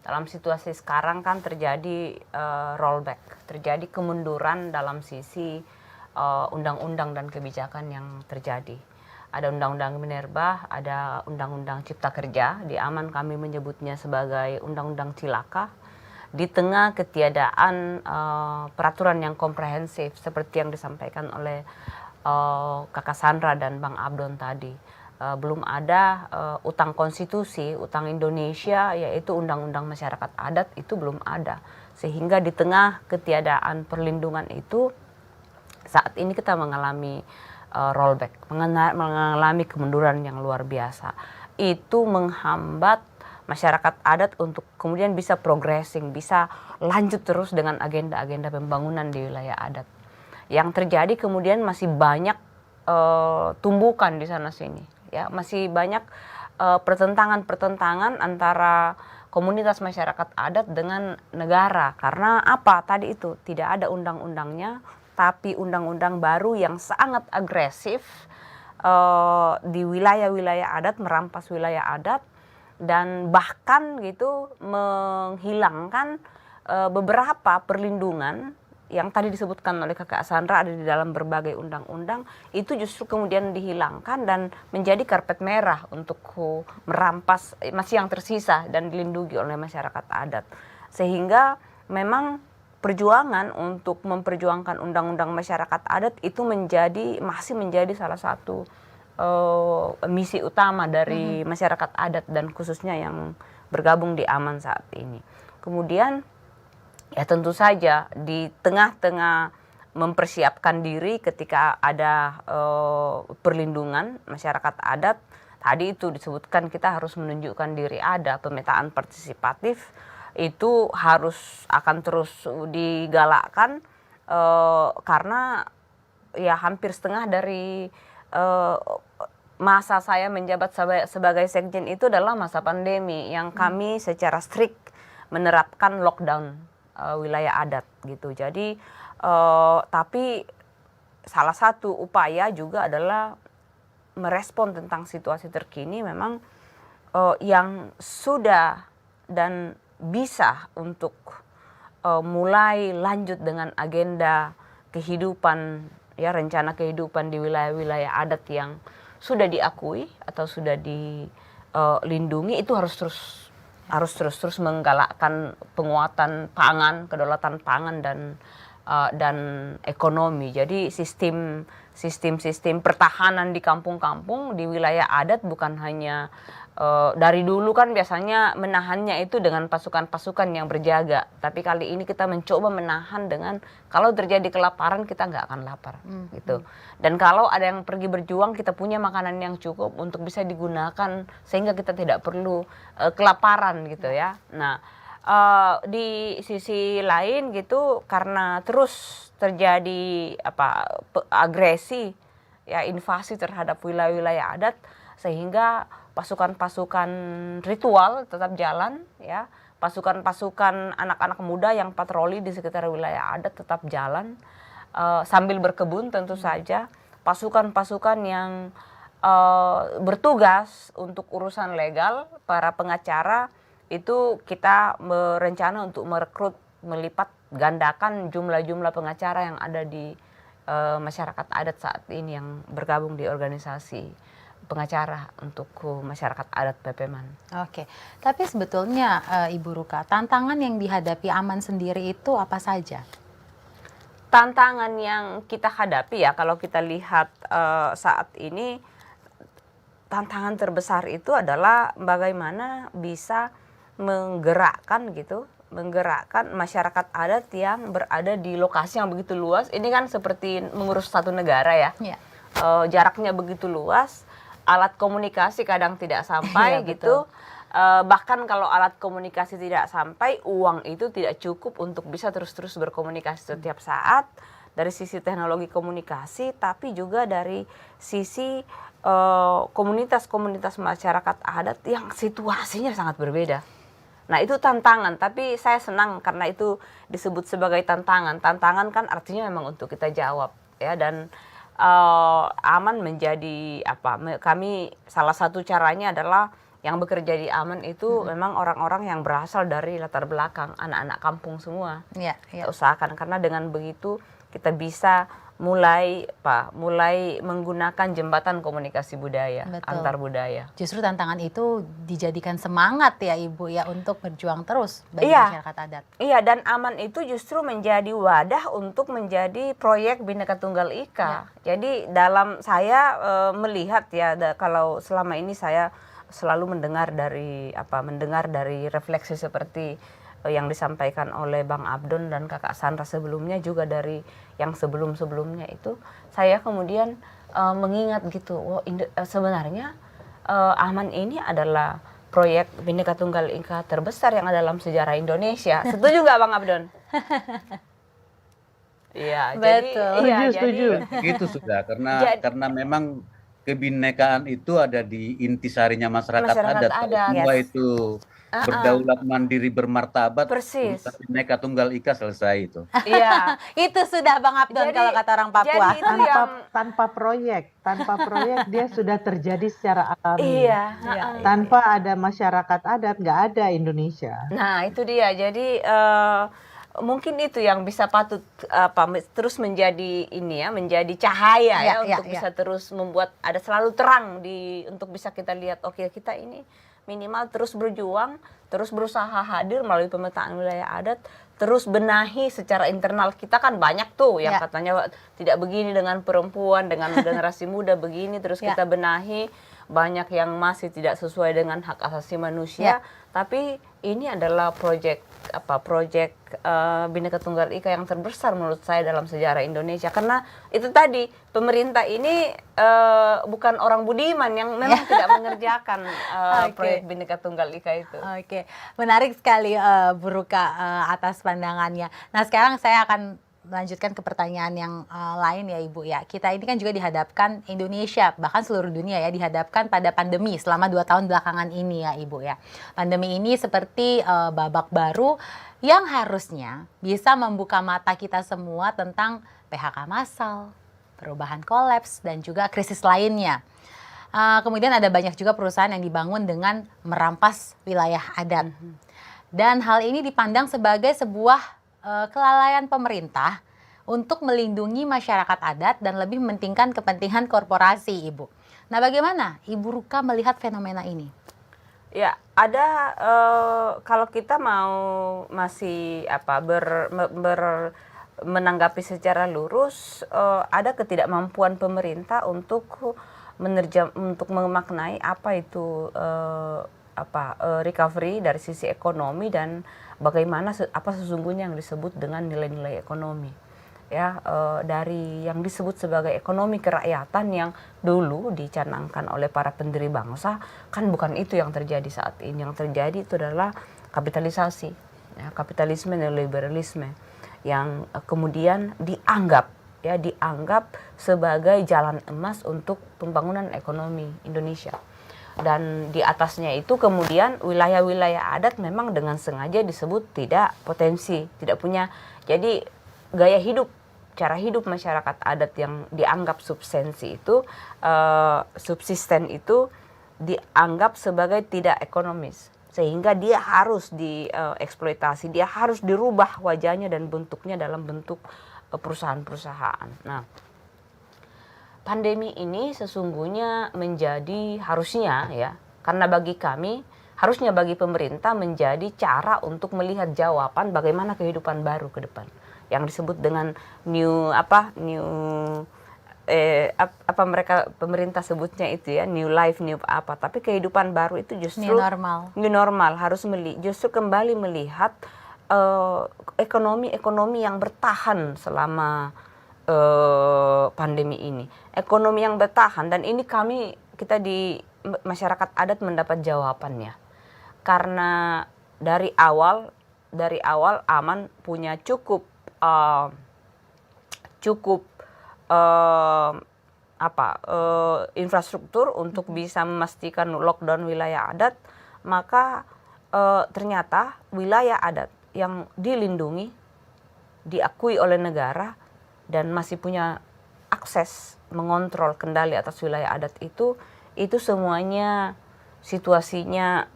Dalam situasi sekarang kan terjadi rollback, terjadi kemunduran dalam sisi undang-undang dan kebijakan yang terjadi. Ada undang-undang Minerba, ada undang-undang Cipta Kerja, di Aman kami menyebutnya sebagai undang-undang cilaka. Di tengah ketiadaan peraturan yang komprehensif seperti yang disampaikan oleh Kakak Sandra dan Bang Abdon tadi. belum ada utang konstitusi, utang Indonesia, yaitu undang-undang masyarakat adat itu belum ada. Sehingga di tengah ketiadaan perlindungan itu, saat ini kita mengalami rollback, mengalami kemunduran yang luar biasa. Itu menghambat masyarakat adat untuk kemudian bisa progressing, bisa lanjut terus dengan agenda-agenda pembangunan di wilayah adat. Yang terjadi kemudian masih banyak tumbukan di sana sini, ya masih banyak pertentangan antara komunitas masyarakat adat dengan negara. Karena apa? Tadi itu tidak ada undang-undangnya, tapi undang-undang baru yang sangat agresif di wilayah-wilayah adat, merampas wilayah adat, dan bahkan gitu menghilangkan beberapa perlindungan yang tadi disebutkan oleh Kakak Sandra ada di dalam berbagai undang-undang, itu justru kemudian dihilangkan dan menjadi karpet merah untuk merampas masih yang tersisa dan dilindungi oleh masyarakat adat. Sehingga memang perjuangan untuk memperjuangkan undang-undang masyarakat adat itu masih menjadi salah satu misi utama dari masyarakat adat dan khususnya yang bergabung di AMAN saat ini. Kemudian ya tentu saja di tengah-tengah mempersiapkan diri ketika ada perlindungan masyarakat adat, tadi itu disebutkan kita harus menunjukkan diri ada, pemetaan partisipatif itu akan terus digalakkan karena ya hampir setengah dari masa saya menjabat sebagai sekjen itu adalah masa pandemi yang kami secara strict menerapkan lockdown wilayah adat gitu. Jadi tapi salah satu upaya juga adalah merespon tentang situasi terkini memang yang sudah dan bisa untuk mulai lanjut dengan agenda kehidupan, ya rencana kehidupan di wilayah-wilayah adat yang sudah diakui atau sudah dilindungi, itu harus terus menggalakkan penguatan pangan, kedaulatan pangan dan ekonomi. Jadi sistem pertahanan di kampung-kampung di wilayah adat bukan hanya dari dulu kan biasanya menahannya itu dengan pasukan-pasukan yang berjaga, tapi kali ini kita mencoba menahan dengan kalau terjadi kelaparan kita nggak akan lapar gitu. Dan kalau ada yang pergi berjuang kita punya makanan yang cukup untuk bisa digunakan sehingga kita tidak perlu kelaparan gitu ya. Nah di sisi lain gitu karena terus terjadi agresi ya invasi terhadap wilayah-wilayah adat sehingga pasukan-pasukan ritual tetap jalan ya, pasukan-pasukan anak-anak muda yang patroli di sekitar wilayah adat tetap jalan sambil berkebun tentu saja, pasukan-pasukan yang bertugas untuk urusan legal, para pengacara itu kita berencana untuk merekrut, melipat gandakan jumlah-jumlah pengacara yang ada di masyarakat adat saat ini yang bergabung di organisasi pengacara untuk masyarakat adat Pepeman. Oke, tapi sebetulnya Ibu Ruka, tantangan yang dihadapi AMAN sendiri itu apa saja? Tantangan yang kita hadapi ya kalau kita lihat saat ini, tantangan terbesar itu adalah bagaimana bisa menggerakkan masyarakat adat yang berada di lokasi yang begitu luas. Ini kan seperti mengurus satu negara ya. Jaraknya begitu luas, alat komunikasi kadang tidak sampai gitu. Bahkan kalau alat komunikasi tidak sampai, uang itu tidak cukup untuk bisa terus-terus berkomunikasi setiap saat. Dari sisi teknologi komunikasi, tapi juga dari sisi komunitas-komunitas masyarakat adat yang situasinya sangat berbeda. Nah itu tantangan, tapi saya senang karena itu disebut sebagai tantangan. Tantangan kan artinya memang untuk kita jawab ya, dan AMAN menjadi kami salah satu caranya adalah yang bekerja di Aman itu memang orang-orang yang berasal dari latar belakang anak-anak kampung semua. Iya, Kita usahakan karena dengan begitu kita bisa mulai menggunakan jembatan komunikasi budaya, Betul. antar budaya. Justru tantangan itu dijadikan semangat ya Ibu ya untuk berjuang terus bagi Iya. masyarakat adat. Iya, dan Aman itu justru menjadi wadah untuk menjadi proyek Bhinneka Tunggal Ika. Jadi dalam saya melihat ya, kalau selama ini saya selalu mendengar dari refleksi seperti yang disampaikan oleh Bang Abdon dan Kakak Sandra sebelumnya, juga dari yang sebelum-sebelumnya itu, saya kemudian mengingat gitu, sebenarnya Aman ini adalah proyek Bhinneka Tunggal Ika terbesar yang ada dalam sejarah Indonesia. Setuju nggak Bang Abdon? Iya, Betul. Setuju. Itu sudah karena memang kebinekaan itu ada di intisarinya masyarakat adat. adat. Semua Yes. itu berdaulat mandiri bermartabat. Persis. urusan Bhinneka Tunggal Ika selesai itu. Iya. Itu sudah Bang Abdon Jadi- kalau kata orang Papua. jadi itu yang Tanpa proyek dia sudah terjadi secara alami. iya. Iya. Tanpa ada masyarakat adat nggak ada Indonesia. Nah, itu dia. Jadi mungkin itu yang bisa patut terus menjadi menjadi cahaya Iya, iya, untuk iya. bisa terus membuat ada selalu terang untuk bisa kita lihat, oke, kita ini minimal terus berjuang, terus berusaha hadir melalui pemetaan wilayah adat, terus benahi secara internal. Kita kan banyak tuh yang Ya. katanya tidak begini dengan perempuan, dengan generasi muda begini, terus Ya. kita benahi. Banyak yang masih tidak sesuai dengan hak asasi manusia, tapi ini adalah proyek Bhinneka Tunggal Ika yang terbesar menurut saya dalam sejarah Indonesia, karena itu tadi pemerintah ini bukan orang budiman yang memang tidak mengerjakan Oke. proyek Bhinneka Tunggal Ika itu. Oke, menarik sekali Bu Ruka atas pandangannya. Nah sekarang saya akan melanjutkan ke pertanyaan yang lain ya Ibu ya. Kita ini kan juga dihadapkan Indonesia, bahkan seluruh dunia ya, dihadapkan pada pandemi selama 2 tahun belakangan ini ya Ibu ya. Pandemi ini seperti babak baru yang harusnya bisa membuka mata kita semua tentang PHK massal, perubahan kolaps, dan juga krisis lainnya. Kemudian ada banyak juga perusahaan yang dibangun dengan merampas wilayah adat. Dan hal ini dipandang sebagai sebuah kelalaian pemerintah untuk melindungi masyarakat adat dan lebih mementingkan kepentingan korporasi, Ibu. Nah, bagaimana Ibu Ruka melihat fenomena ini? Ya, ada kalau kita mau masih menanggapi secara lurus, ada ketidakmampuan pemerintah untuk memaknai apa itu recovery dari sisi ekonomi dan bagaimana apa sesungguhnya yang disebut dengan nilai-nilai ekonomi. Ya, dari yang disebut sebagai ekonomi kerakyatan yang dulu dicanangkan oleh para pendiri bangsa, kan bukan itu yang terjadi saat ini. Yang terjadi itu adalah kapitalisasi, ya, kapitalisme dan liberalisme yang kemudian dianggap sebagai jalan emas untuk pembangunan ekonomi Indonesia. Dan di atasnya itu kemudian wilayah-wilayah adat memang dengan sengaja disebut tidak potensi, tidak punya. Jadi gaya hidup, cara hidup masyarakat adat yang dianggap subsisten itu dianggap sebagai tidak ekonomis. Sehingga dia harus dieksploitasi, dia harus dirubah wajahnya dan bentuknya dalam bentuk perusahaan-perusahaan. Nah, pandemi ini sesungguhnya harusnya ya, karena bagi kami, harusnya bagi pemerintah menjadi cara untuk melihat jawaban bagaimana kehidupan baru ke depan. Yang disebut dengan pemerintah sebutnya itu ya, new life, new apa. Tapi kehidupan baru itu justru new normal harus justru kembali melihat ekonomi yang bertahan selama pandemi ini, ekonomi yang bertahan. Dan ini kita di masyarakat adat mendapat jawabannya karena dari awal Aman punya cukup infrastruktur untuk bisa memastikan lockdown wilayah adat. Maka ternyata wilayah adat yang dilindungi, diakui oleh negara dan masih punya akses mengontrol kendali atas wilayah adat itu semuanya situasinya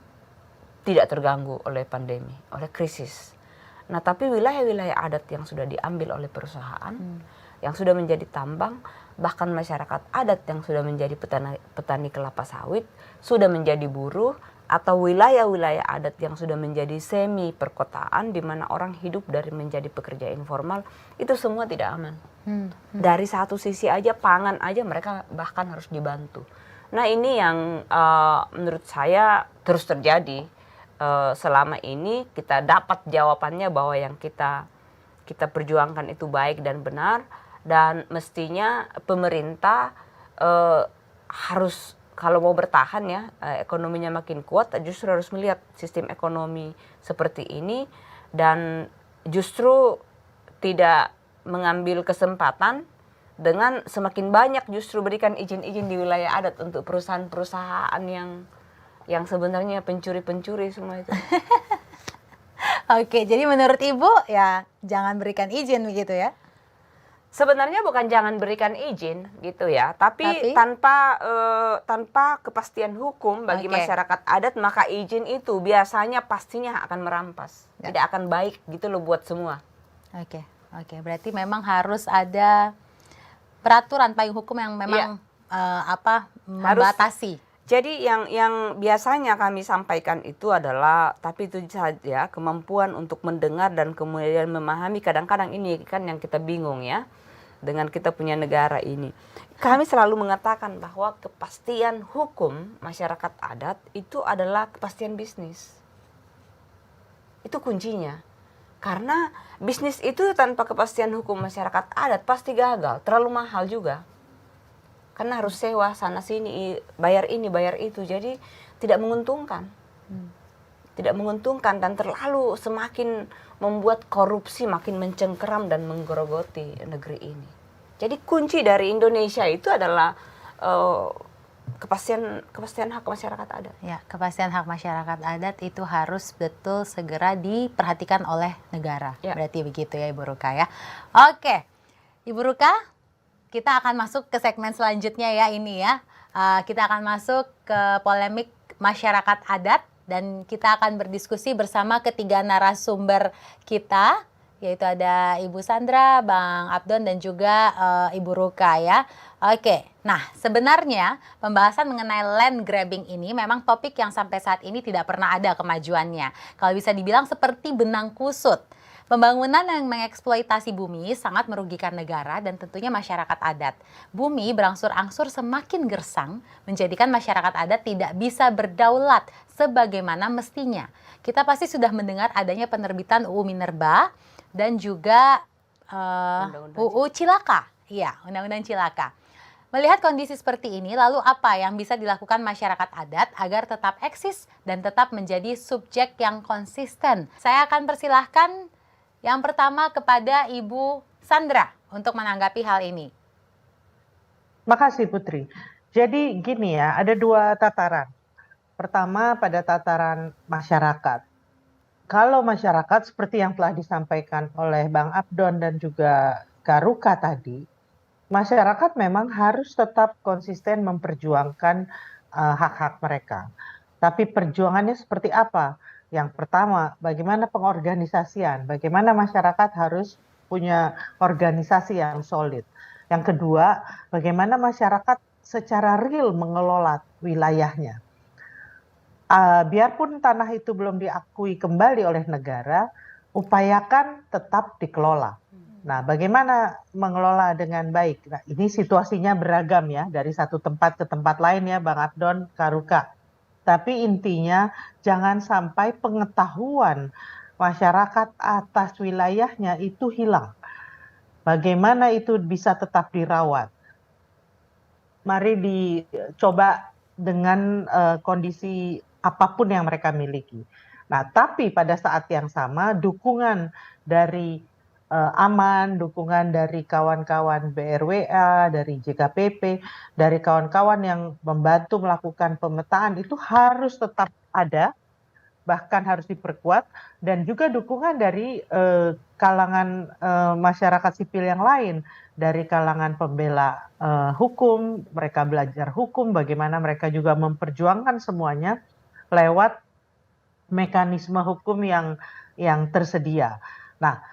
tidak terganggu oleh pandemi, oleh krisis. Nah, tapi wilayah-wilayah adat yang sudah diambil oleh perusahaan, yang sudah menjadi tambang, bahkan masyarakat adat yang sudah menjadi petani kelapa sawit, sudah menjadi buruh, atau wilayah-wilayah adat yang sudah menjadi semi perkotaan di mana orang hidup dari menjadi pekerja informal, itu semua tidak aman. Dari satu sisi aja, pangan aja mereka bahkan harus dibantu. Nah, ini yang menurut saya terus terjadi. Selama ini kita dapat jawabannya bahwa yang kita perjuangkan itu baik dan benar, dan mestinya pemerintah harus, kalau mau bertahan ya, ekonominya makin kuat, justru harus melihat sistem ekonomi seperti ini dan justru tidak mengambil kesempatan dengan semakin banyak justru berikan izin-izin di wilayah adat untuk perusahaan-perusahaan yang sebenarnya pencuri-pencuri semua itu. Oke, jadi menurut Ibu ya jangan berikan izin begitu ya? Sebenarnya bukan jangan berikan izin gitu ya, tapi tanpa kepastian hukum bagi masyarakat adat, maka izin itu biasanya pastinya akan merampas, tidak akan baik gitu loh buat semua. Oke, berarti memang harus ada peraturan payung hukum yang memang membatasi. Jadi yang biasanya kami sampaikan itu adalah, tapi itu saja kemampuan untuk mendengar dan kemudian memahami. Kadang-kadang ini kan yang kita bingung ya, dengan kita punya negara ini. Kami selalu mengatakan bahwa kepastian hukum masyarakat adat itu adalah kepastian bisnis. Itu kuncinya. Karena bisnis itu tanpa kepastian hukum masyarakat adat pasti gagal, terlalu mahal juga. Karena harus sewa sana sini, bayar ini, bayar itu, jadi tidak menguntungkan. Tidak menguntungkan dan terlalu semakin membuat korupsi makin mencengkeram dan menggerogoti negeri ini. Jadi kunci dari Indonesia itu adalah kepastian hak masyarakat adat. Ya, kepastian hak masyarakat adat itu harus betul segera diperhatikan oleh negara. Ya. Berarti begitu ya Ibu Ruka ya. Oke, Ibu Ruka, kita akan masuk ke segmen selanjutnya ya ini ya. Kita akan masuk ke polemik masyarakat adat dan kita akan berdiskusi bersama ketiga narasumber kita, yaitu ada Ibu Sandra, Bang Abdon dan juga Ibu Ruka ya. Oke, nah sebenarnya pembahasan mengenai land grabbing ini memang topik yang sampai saat ini tidak pernah ada kemajuannya. Kalau bisa dibilang seperti benang kusut. Pembangunan yang mengeksploitasi bumi sangat merugikan negara dan tentunya masyarakat adat. Bumi berangsur-angsur semakin gersang, menjadikan masyarakat adat tidak bisa berdaulat sebagaimana mestinya. Kita pasti sudah mendengar adanya penerbitan UU Minerba dan juga UU Cilaka. Iya, Undang-Undang Cilaka. Melihat kondisi seperti ini, lalu apa yang bisa dilakukan masyarakat adat agar tetap eksis dan tetap menjadi subjek yang konsisten? Saya akan persilahkan yang pertama kepada Ibu Sandra untuk menanggapi hal ini. Makasih Putri. Jadi gini ya, ada dua tataran. Pertama pada tataran masyarakat. Kalau masyarakat seperti yang telah disampaikan oleh Bang Abdon dan juga Garuka tadi, masyarakat memang harus tetap konsisten memperjuangkan hak-hak mereka. Tapi perjuangannya seperti apa? Yang pertama, bagaimana pengorganisasian, bagaimana masyarakat harus punya organisasi yang solid. Yang kedua, bagaimana masyarakat secara real mengelola wilayahnya. Biarpun tanah itu belum diakui kembali oleh negara, upayakan tetap dikelola. Nah, bagaimana mengelola dengan baik? Nah, ini situasinya beragam ya, dari satu tempat ke tempat lain ya, Bang Abdon, Garuka. Tapi intinya jangan sampai pengetahuan masyarakat atas wilayahnya itu hilang. Bagaimana itu bisa tetap dirawat? Mari dicoba dengan kondisi apapun yang mereka miliki. Nah, tapi pada saat yang sama dukungan dari Aman, dukungan dari kawan-kawan BRWA, dari JKPP, dari kawan-kawan yang membantu melakukan pemetaan itu harus tetap ada bahkan harus diperkuat, dan juga dukungan dari kalangan masyarakat sipil yang lain, dari kalangan pembela hukum, mereka belajar hukum, bagaimana mereka juga memperjuangkan semuanya lewat mekanisme hukum yang tersedia. Nah,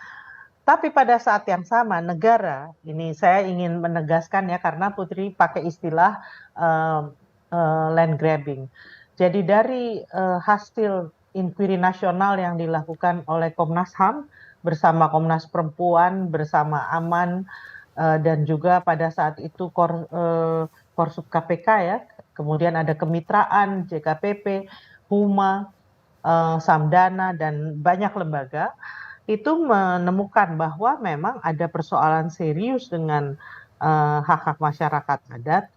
tapi pada saat yang sama negara, ini saya ingin menegaskan ya, karena Putri pakai istilah land grabbing. Jadi dari hasil inkuiri nasional yang dilakukan oleh Komnas HAM bersama Komnas Perempuan, bersama Aman, dan juga pada saat itu Korsup KPK ya, kemudian ada kemitraan, JKPP, Huma, Samdana, dan banyak lembaga, itu menemukan bahwa memang ada persoalan serius dengan hak-hak masyarakat adat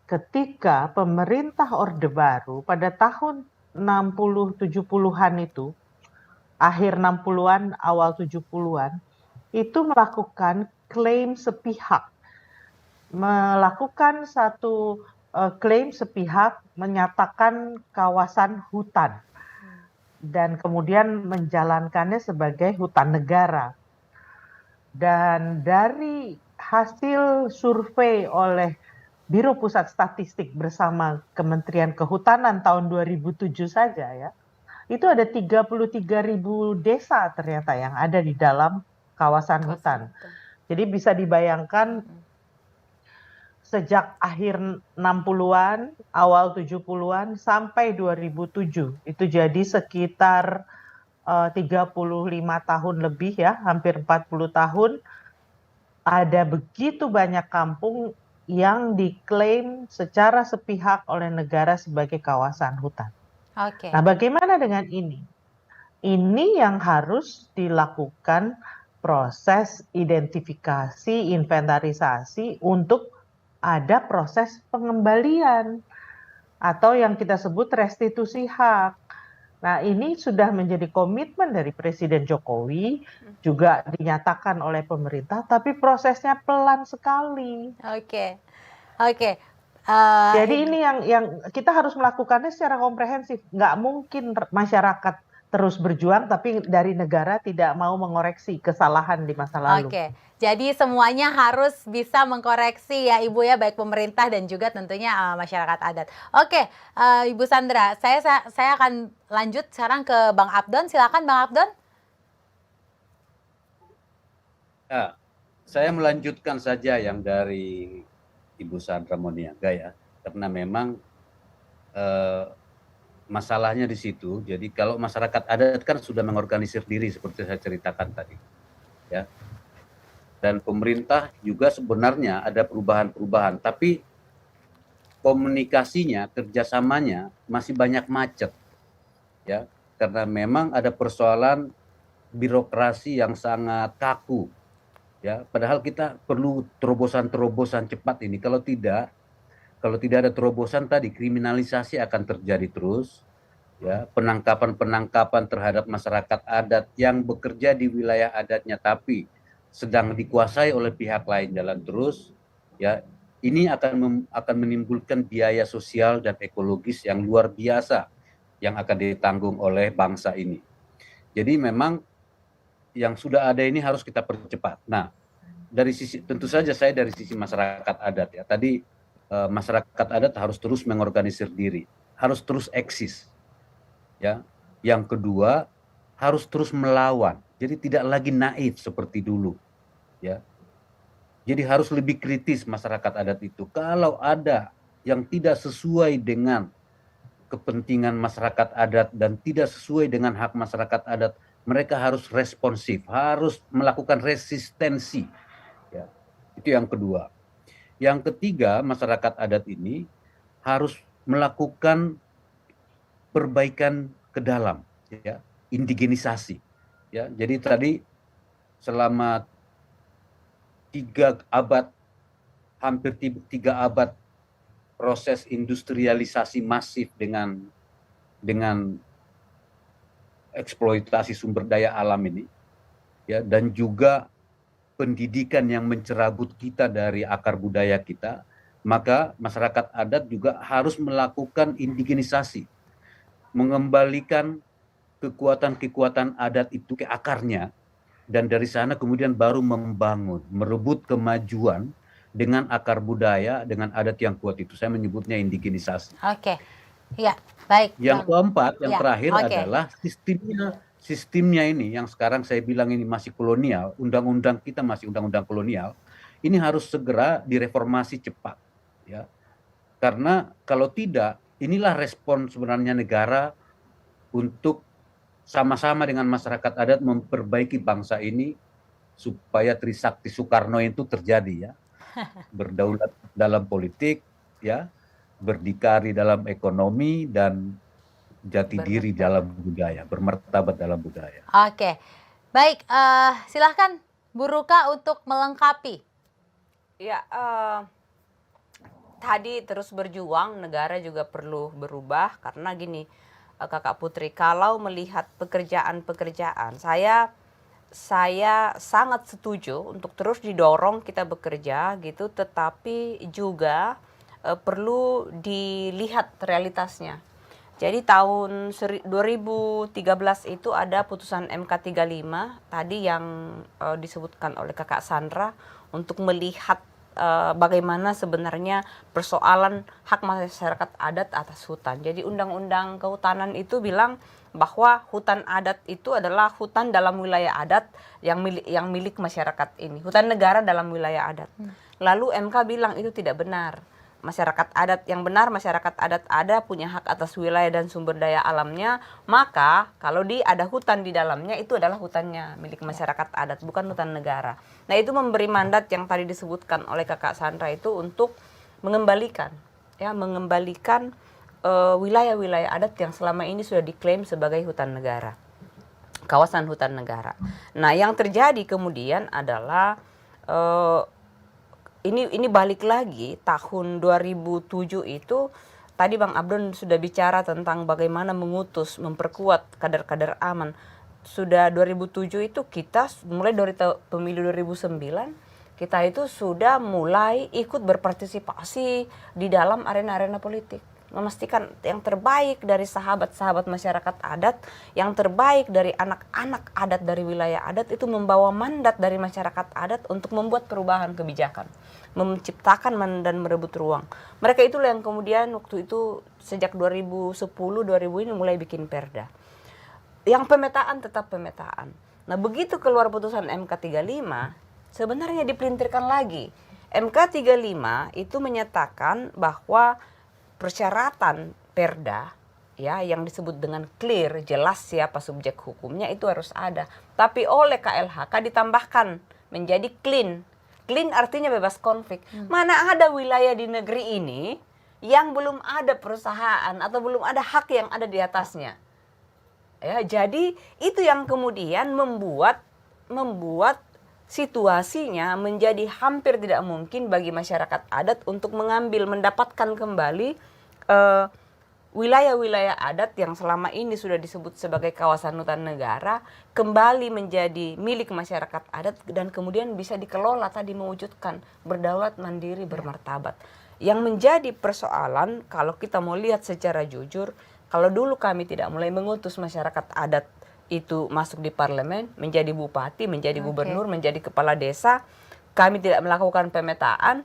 ketika pemerintah Orde Baru pada tahun 60 70-an itu, akhir 60-an awal 70-an, itu melakukan klaim sepihak, melakukan satu klaim sepihak menyatakan kawasan hutan dan kemudian menjalankannya sebagai hutan negara. Dan dari hasil survei oleh Biro Pusat Statistik bersama Kementerian Kehutanan tahun 2007 saja ya, itu ada 33.000 desa ternyata yang ada di dalam kawasan hutan. Jadi bisa dibayangkan sejak akhir 60-an, awal 70-an sampai 2007, itu jadi sekitar 35 tahun lebih ya, hampir 40 tahun, ada begitu banyak kampung yang diklaim secara sepihak oleh negara sebagai kawasan hutan. Oke. Nah, bagaimana dengan ini? Ini yang harus dilakukan proses identifikasi, inventarisasi untuk ada proses pengembalian atau yang kita sebut restitusi hak. Nah, ini sudah menjadi komitmen dari Presiden Jokowi, juga dinyatakan oleh pemerintah, tapi prosesnya pelan sekali. Oke. Oke. Jadi ini yang kita harus melakukannya secara komprehensif. Nggak mungkin masyarakat terus berjuang, tapi dari negara tidak mau mengoreksi kesalahan di masa lalu. Oke, jadi semuanya harus bisa mengkoreksi ya Ibu ya, baik pemerintah dan juga tentunya masyarakat adat. Oke, Ibu Sandra, saya akan lanjut sekarang ke Bang Abdon. Silakan Bang Abdon. Ya, saya melanjutkan saja yang dari Ibu Sandra Moniaga ya, karena memang masalahnya di situ. Jadi kalau masyarakat adat kan sudah mengorganisir diri seperti saya ceritakan tadi, ya. Dan pemerintah juga sebenarnya ada perubahan-perubahan, tapi komunikasinya, kerjasamanya masih banyak macet, ya. Karena memang ada persoalan birokrasi yang sangat kaku, ya. Padahal kita perlu terobosan-terobosan cepat ini. Kalau tidak ada terobosan tadi, kriminalisasi akan terjadi terus, ya, penangkapan terhadap masyarakat adat yang bekerja di wilayah adatnya tapi sedang dikuasai oleh pihak lain jalan terus, ya. Ini akan menimbulkan biaya sosial dan ekologis yang luar biasa yang akan ditanggung oleh bangsa ini. Jadi memang yang sudah ada ini harus kita percepat. Nah, dari sisi tentu saja saya dari sisi masyarakat adat ya. Tadi masyarakat adat harus terus mengorganisir diri, harus terus eksis, ya. Yang kedua, harus terus melawan. Jadi tidak lagi naif seperti dulu, ya. Jadi harus lebih kritis masyarakat adat itu. Kalau ada yang tidak sesuai dengan kepentingan masyarakat adat dan tidak sesuai dengan hak masyarakat adat, mereka harus responsif, harus melakukan resistensi, ya. Itu yang kedua. Yang ketiga, masyarakat adat ini harus melakukan perbaikan ke dalam, ya, indigenisasi, ya. Jadi tadi selama 3 abad, hampir 3 abad proses industrialisasi masif dengan eksploitasi sumber daya alam ini, ya, dan juga pendidikan yang mencerabut kita dari akar budaya kita, maka masyarakat adat juga harus melakukan indigenisasi, mengembalikan kekuatan-kekuatan adat itu ke akarnya, dan dari sana kemudian baru membangun, merebut kemajuan dengan akar budaya, dengan adat yang kuat itu. Saya menyebutnya indigenisasi. Oke. Ya, baik. Yang keempat, yang Ya, terakhir oke. adalah sistemnya ini, yang sekarang saya bilang ini masih kolonial, undang-undang kita masih undang-undang kolonial, ini harus segera direformasi cepat, ya. Karena kalau tidak, inilah respon sebenarnya negara untuk sama-sama dengan masyarakat adat memperbaiki bangsa ini supaya Trisakti Soekarno itu terjadi, ya. Berdaulat dalam politik, ya, berdikari dalam ekonomi, dan jati diri dalam budaya, bermartabat dalam budaya. Oke. Baik, silahkan Bu Ruka untuk melengkapi. Ya, tadi terus berjuang, negara juga perlu berubah karena gini, Kakak Putri, kalau melihat pekerjaan-pekerjaan, saya sangat setuju untuk terus didorong kita bekerja gitu, tetapi juga perlu dilihat realitasnya. Jadi tahun 2013 itu ada putusan MK 35 tadi yang disebutkan oleh Kakak Sandra untuk melihat bagaimana sebenarnya persoalan hak masyarakat adat atas hutan. Jadi Undang-Undang Kehutanan itu bilang bahwa hutan adat itu adalah hutan dalam wilayah adat yang milik masyarakat ini, hutan negara dalam wilayah adat. Lalu MK bilang itu tidak benar. Masyarakat adat yang benar, masyarakat adat ada punya hak atas wilayah dan sumber daya alamnya, maka kalau ada hutan di dalamnya itu adalah hutannya milik masyarakat adat, bukan hutan negara. Nah, itu memberi mandat yang tadi disebutkan oleh Kakak Sandra itu untuk mengembalikan wilayah-wilayah adat yang selama ini sudah diklaim sebagai hutan negara, kawasan hutan negara. Nah, yang terjadi kemudian adalah ini balik lagi tahun 2007 itu tadi Bang Abdon sudah bicara tentang bagaimana mengutus, memperkuat kader-kader aman. Sudah 2007 itu kita mulai dari pemilu 2009 kita itu sudah mulai ikut berpartisipasi di dalam arena-arena politik. Memastikan yang terbaik dari sahabat-sahabat masyarakat adat, yang terbaik dari anak-anak adat dari wilayah adat itu membawa mandat dari masyarakat adat untuk membuat perubahan kebijakan, menciptakan dan merebut ruang. Mereka itulah yang kemudian waktu itu sejak 2010-2000 ini mulai bikin perda. Yang pemetaan tetap pemetaan. Nah, begitu keluar putusan MK 35, sebenarnya dipelintirkan lagi. MK 35 itu menyatakan bahwa persyaratan perda ya yang disebut dengan clear, jelas siapa subjek hukumnya itu harus ada. Tapi oleh KLHK ditambahkan menjadi clean. Clean artinya bebas konflik. Mana ada wilayah di negeri ini yang belum ada perusahaan atau belum ada hak yang ada di atasnya. Ya, jadi itu yang kemudian membuat situasinya menjadi hampir tidak mungkin bagi masyarakat adat untuk mendapatkan kembali wilayah-wilayah adat yang selama ini sudah disebut sebagai kawasan hutan negara kembali menjadi milik masyarakat adat dan kemudian bisa dikelola tadi mewujudkan berdaulat mandiri bermartabat. Yang menjadi persoalan kalau kita mau lihat secara jujur, kalau dulu kami tidak mulai mengutus masyarakat adat itu masuk di parlemen, menjadi bupati, menjadi gubernur, menjadi kepala desa, kami tidak melakukan pemetaan,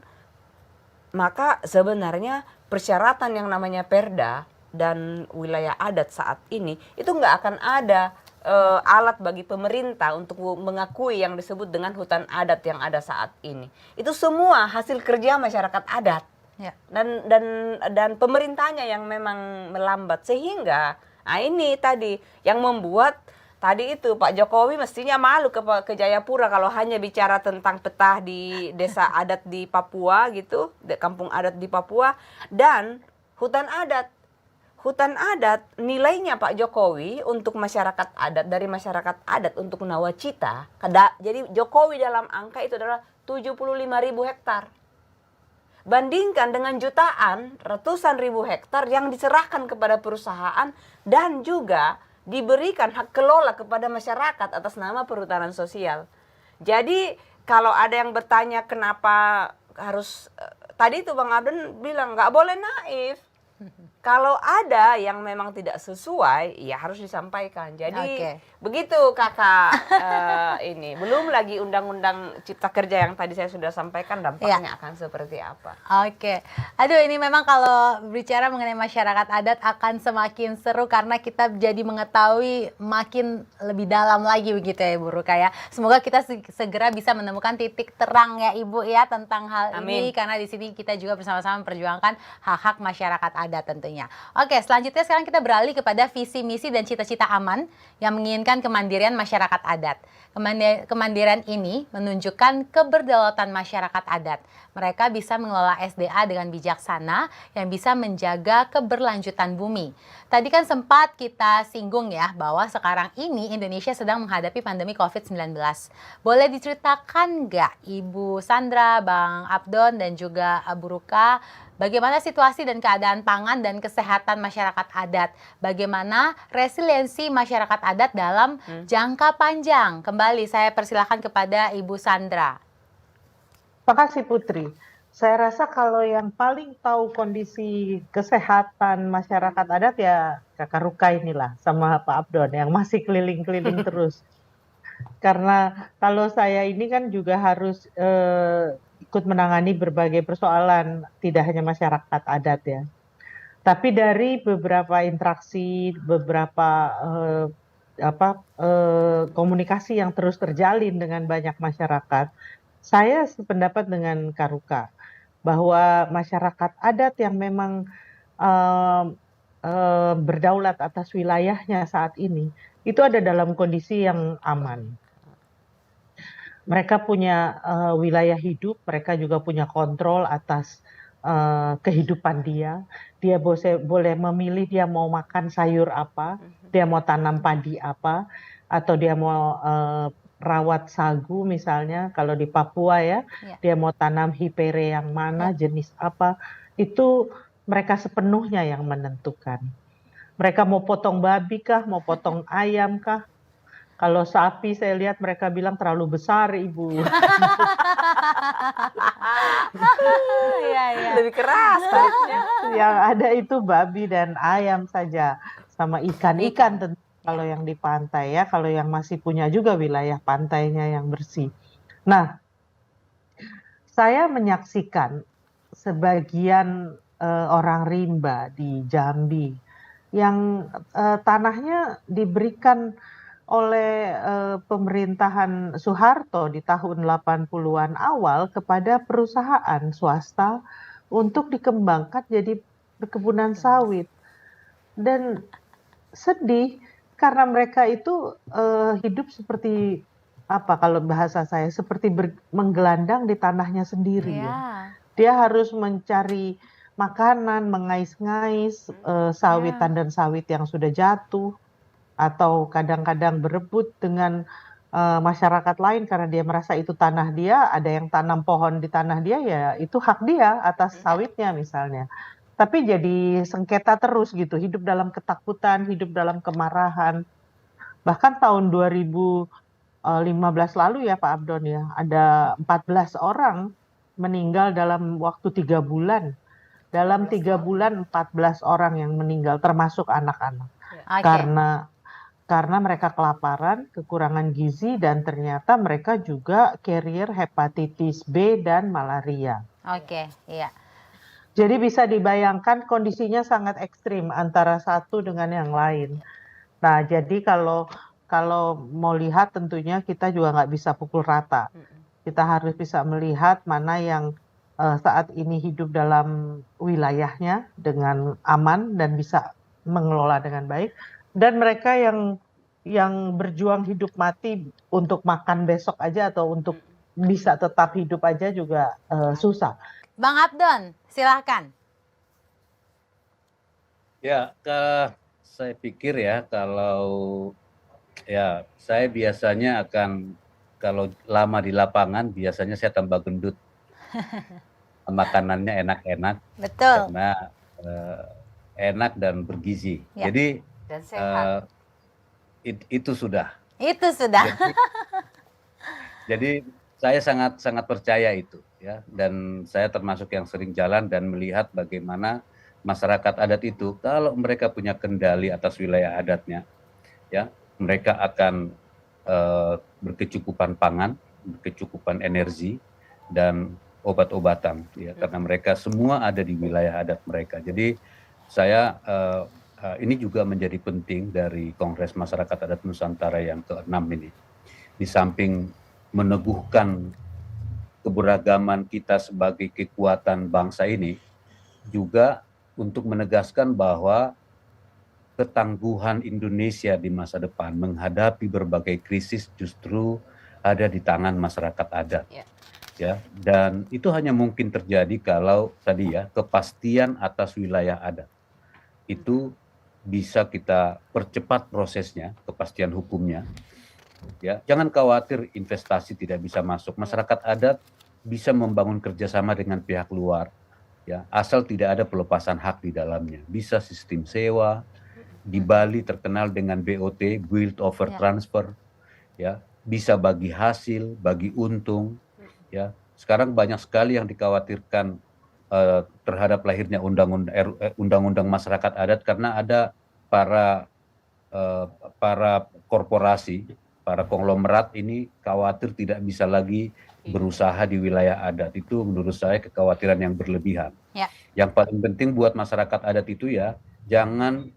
maka sebenarnya persyaratan yang namanya perda dan wilayah adat saat ini itu nggak akan ada alat bagi pemerintah untuk mengakui yang disebut dengan hutan adat yang ada saat ini. Itu semua hasil kerja masyarakat adat. Ya. Dan pemerintahnya yang memang melambat sehingga ini tadi yang membuat tadi itu Pak Jokowi mestinya malu ke Jayapura kalau hanya bicara tentang peta di desa adat di Papua gitu, kampung adat di Papua dan hutan adat. Hutan adat nilainya Pak Jokowi untuk masyarakat adat dari masyarakat adat untuk nawacita. Jadi Jokowi dalam angka itu adalah 75.000 hektar. Bandingkan dengan jutaan, ratusan ribu hektar yang diserahkan kepada perusahaan dan juga diberikan hak kelola kepada masyarakat atas nama perhutanan sosial. Jadi kalau ada yang bertanya kenapa harus, tadi itu Bang Abdon bilang nggak boleh naif. Kalau ada yang memang tidak sesuai, ya harus disampaikan. Jadi Oke. begitu kakak ini. Belum lagi undang-undang Cipta Kerja yang tadi saya sudah sampaikan dampaknya akan seperti apa. Oke, aduh ini memang kalau bicara mengenai masyarakat adat akan semakin seru karena kita jadi mengetahui makin lebih dalam lagi begitu ya Ibu Ruka ya. Semoga kita segera bisa menemukan titik terang ya Ibu ya tentang hal ini, Amin. karena di sini kita juga bersama-sama memperjuangkan hak-hak masyarakat adat tentunya. Oke, selanjutnya sekarang kita beralih kepada visi misi dan cita-cita aman yang menginginkan kemandirian masyarakat adat. Kemandirian ini menunjukkan keberdaulatan masyarakat adat. Mereka bisa mengelola SDA dengan bijaksana yang bisa menjaga keberlanjutan bumi. Tadi kan sempat kita singgung ya bahwa sekarang ini Indonesia sedang menghadapi pandemi COVID-19. Boleh diceritakan nggak Ibu Sandra, Bang Abdon dan juga Bu Ruka, bagaimana situasi dan keadaan pangan dan kesehatan masyarakat adat? Bagaimana resiliensi masyarakat adat dalam jangka panjang? Kembali saya persilahkan kepada Ibu Sandra. Terima kasih Putri. Saya rasa kalau yang paling tahu kondisi kesehatan masyarakat adat ya Kakak Ruka inilah sama Pak Abdon yang masih keliling-keliling terus. Karena kalau saya ini kan juga harus ikut menangani berbagai persoalan, tidak hanya masyarakat adat ya. Tapi dari beberapa interaksi, beberapa komunikasi yang terus terjalin dengan banyak masyarakat, saya sependapat dengan Kak Ruka bahwa masyarakat adat yang memang berdaulat atas wilayahnya saat ini itu ada dalam kondisi yang aman. Mereka punya wilayah hidup, mereka juga punya kontrol atas kehidupan dia. Dia boleh memilih dia mau makan sayur apa, dia mau tanam padi apa, atau dia mau rawat sagu misalnya, kalau di Papua ya, dia mau tanam hipere yang mana, jenis apa, itu mereka sepenuhnya yang menentukan. Mereka mau potong babi kah, mau potong ayam kah? Kalau sapi saya lihat mereka bilang terlalu besar Ibu. Lebih keras. Yang ada itu babi dan ayam saja, sama ikan-ikan tentu kalau yang di pantai ya, kalau yang masih punya juga wilayah pantainya yang bersih. Nah, saya menyaksikan sebagian orang rimba di Jambi yang tanahnya diberikan oleh pemerintahan Soeharto di tahun 80-an awal kepada perusahaan swasta untuk dikembangkan jadi perkebunan sawit. Dan sedih karena mereka itu hidup seperti apa kalau bahasa saya, seperti menggelandang di tanahnya sendiri. Dia harus mencari makanan, mengais-ngais sawitan dan sawit yang sudah jatuh, atau kadang-kadang berebut dengan masyarakat lain karena dia merasa itu tanah dia, ada yang tanam pohon di tanah dia, ya itu hak dia atas sawitnya misalnya. Tapi jadi sengketa terus gitu, hidup dalam ketakutan, hidup dalam kemarahan. Bahkan tahun 2015 lalu ya Pak Abdon ya, ada 14 orang meninggal dalam waktu 3 bulan. Dalam 3 bulan 14 orang yang meninggal, termasuk anak-anak. Karena mereka kelaparan, kekurangan gizi, dan ternyata mereka juga carrier hepatitis B dan malaria. Iya. Jadi bisa dibayangkan kondisinya sangat ekstrim antara satu dengan yang lain. Nah, jadi kalau mau lihat tentunya kita juga nggak bisa pukul rata. Kita harus bisa melihat mana yang saat ini hidup dalam wilayahnya dengan aman dan bisa mengelola dengan baik. Dan mereka yang berjuang hidup mati untuk makan besok aja atau untuk bisa tetap hidup aja juga susah. Bang Abdon, silahkan. Ya, saya pikir ya kalau ya saya biasanya akan kalau lama di lapangan biasanya saya tambah gendut. Makanannya enak-enak. Betul. Karena enak dan bergizi. Ya. Jadi Dan sehat. Itu sudah. Itu sudah. Jadi saya sangat percaya itu ya, dan saya termasuk yang sering jalan dan melihat bagaimana masyarakat adat itu kalau mereka punya kendali atas wilayah adatnya, ya mereka akan berkecukupan pangan, berkecukupan energi dan obat-obatan, ya karena mereka semua ada di wilayah adat mereka. Jadi saya ini juga menjadi penting dari Kongres Masyarakat Adat Nusantara yang ke-6 ini. Di samping meneguhkan keberagaman kita sebagai kekuatan bangsa ini, juga untuk menegaskan bahwa ketangguhan Indonesia di masa depan menghadapi berbagai krisis justru ada di tangan masyarakat adat. Ya, dan itu hanya mungkin terjadi kalau tadi ya kepastian atas wilayah adat itu bisa kita percepat prosesnya, kepastian hukumnya. Ya, jangan khawatir investasi tidak bisa masuk. Masyarakat adat bisa membangun kerjasama dengan pihak luar, ya asal tidak ada pelepasan hak di dalamnya. Bisa sistem sewa. Di Bali terkenal dengan BOT, Build Over Transfer, ya bisa bagi hasil, bagi untung, ya. Sekarang banyak sekali yang dikhawatirkan terhadap lahirnya undang-undang masyarakat adat karena ada para korporasi, para konglomerat ini khawatir tidak bisa lagi berusaha di wilayah adat. Itu menurut saya kekhawatiran yang berlebihan. Ya. Yang paling penting buat masyarakat adat itu ya jangan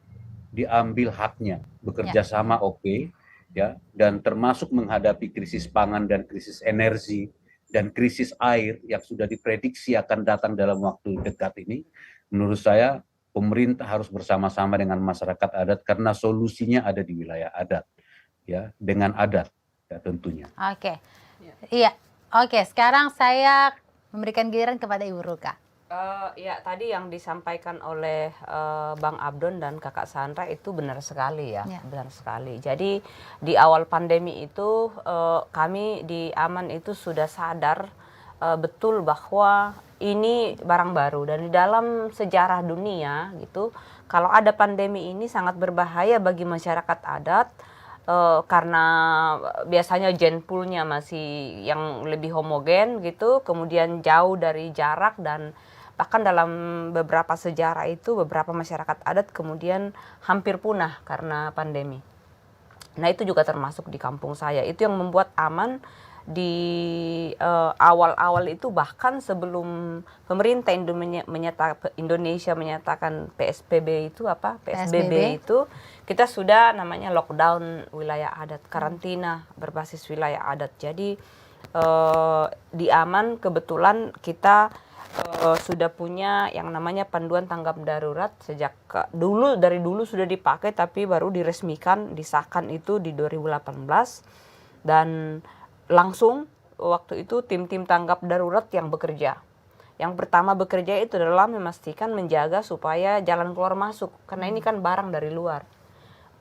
diambil haknya, bekerja sama oke, ya, dan termasuk menghadapi krisis pangan dan krisis energi dan krisis air yang sudah diprediksi akan datang dalam waktu dekat ini. Menurut saya pemerintah harus bersama-sama dengan masyarakat adat karena solusinya ada di wilayah adat, ya, dengan adat, ya tentunya. Oke, iya, oke. Sekarang saya memberikan giliran kepada Ibu Ruka. Ya tadi yang disampaikan oleh Bang Abdon dan Kakak Sandra itu benar sekali ya, benar sekali. Jadi di awal pandemi itu kami di Aman itu sudah sadar betul bahwa ini barang baru dan di dalam sejarah dunia gitu, kalau ada pandemi ini sangat berbahaya bagi masyarakat adat. Karena biasanya gene pool-nya masih yang lebih homogen gitu, kemudian jauh dari jarak dan bahkan dalam beberapa sejarah itu beberapa masyarakat adat kemudian hampir punah karena pandemi. Nah itu juga termasuk di kampung saya. Itu yang membuat Aman di awal-awal itu bahkan sebelum pemerintah Indonesia menyatakan PSBB itu itu kita sudah namanya lockdown wilayah adat, karantina berbasis wilayah adat. Jadi di Aman kebetulan kita sudah punya yang namanya panduan tanggap darurat sejak dari dulu sudah dipakai tapi baru diresmikan, disahkan itu di 2018 dan langsung waktu itu tim-tim tanggap darurat yang bekerja. Yang pertama bekerja itu adalah memastikan menjaga supaya jalan keluar masuk karena ini kan barang dari luar.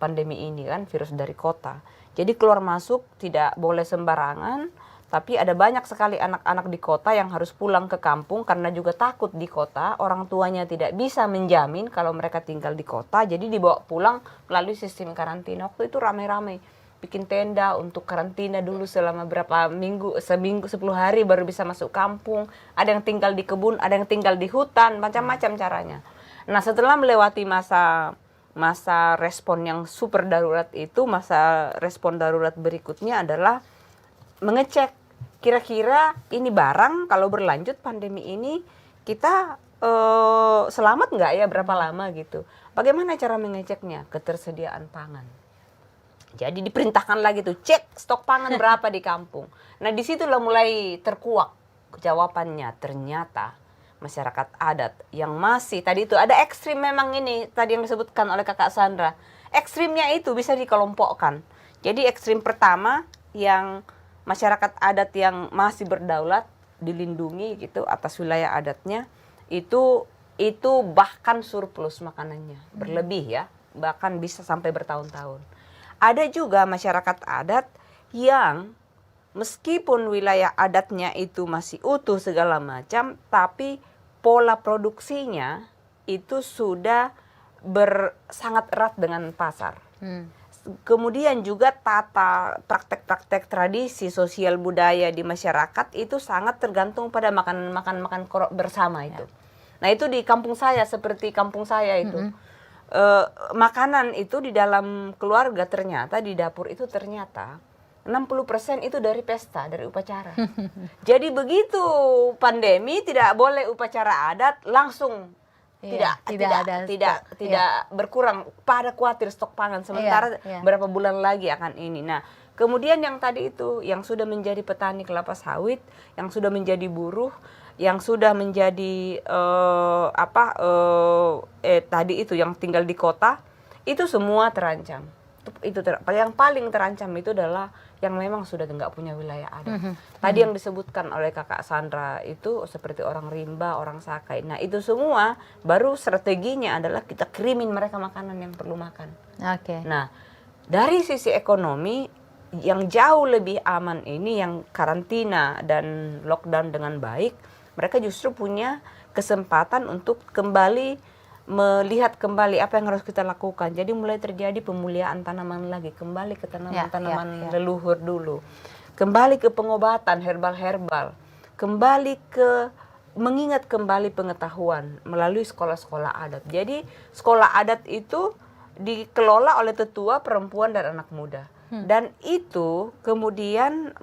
Pandemi ini kan virus dari kota. Jadi keluar masuk tidak boleh sembarangan. Tapi ada banyak sekali anak-anak di kota yang harus pulang ke kampung karena juga takut di kota. Orang tuanya tidak bisa menjamin kalau mereka tinggal di kota. Jadi dibawa pulang melalui sistem karantina. Waktu itu ramai-ramai. Bikin tenda untuk karantina dulu selama berapa minggu, seminggu, 10 hari baru bisa masuk kampung. Ada yang tinggal di kebun, ada yang tinggal di hutan, macam-macam caranya. Nah setelah melewati masa respon yang super darurat itu, masa respon darurat berikutnya adalah mengecek kira-kira ini barang kalau berlanjut pandemi ini kita selamat nggak ya, berapa lama gitu. Bagaimana cara mengeceknya? Ketersediaan pangan. Jadi diperintahkan lagi tuh cek stok pangan berapa di kampung. Nah disitulah mulai terkuak jawabannya. Ternyata masyarakat adat yang masih tadi itu ada ekstrim memang ini tadi yang disebutkan oleh Kakak Sandra. Ekstrimnya itu bisa dikelompokkan. Jadi ekstrim pertama yang masyarakat adat yang masih berdaulat dilindungi gitu atas wilayah adatnya itu bahkan surplus makanannya berlebih ya, bahkan bisa sampai bertahun-tahun. Ada juga masyarakat adat yang meskipun wilayah adatnya itu masih utuh segala macam, tapi pola produksinya itu sudah sangat erat dengan pasar. Kemudian juga tata praktek-praktek tradisi sosial budaya di masyarakat itu sangat tergantung pada makan bersama itu. Nah itu di kampung saya, seperti kampung saya itu. Mm-mm. Makanan itu di dalam keluarga ternyata di dapur itu ternyata 60% itu dari pesta, dari upacara. Jadi begitu pandemi tidak boleh upacara adat, langsung Iya, tidak ada stok. tidak berkurang, pada khawatir stok pangan, sementara Iya. berapa bulan lagi akan ini. Nah, kemudian yang tadi itu yang sudah menjadi petani kelapa sawit, yang sudah menjadi buruh, yang sudah menjadi tadi itu yang tinggal di kota, itu semua terancam. Yang paling terancam itu adalah yang memang sudah nggak punya wilayah adat. Tadi yang disebutkan oleh Kakak Sandra itu seperti orang rimba, orang Sakai. Nah itu semua baru strateginya adalah kita kirimin mereka makanan yang perlu makan. Oke. Nah dari sisi ekonomi yang jauh lebih aman ini, yang karantina dan lockdown dengan baik, mereka justru punya kesempatan untuk kembali melihat kembali apa yang harus kita lakukan. Jadi mulai terjadi pemuliaan tanaman lagi, kembali ke tanaman-tanaman leluhur dulu, kembali ke pengobatan herbal-herbal, kembali ke mengingat kembali pengetahuan melalui sekolah-sekolah adat. Jadi sekolah adat itu dikelola oleh tetua, perempuan, dan anak muda. Dan itu kemudian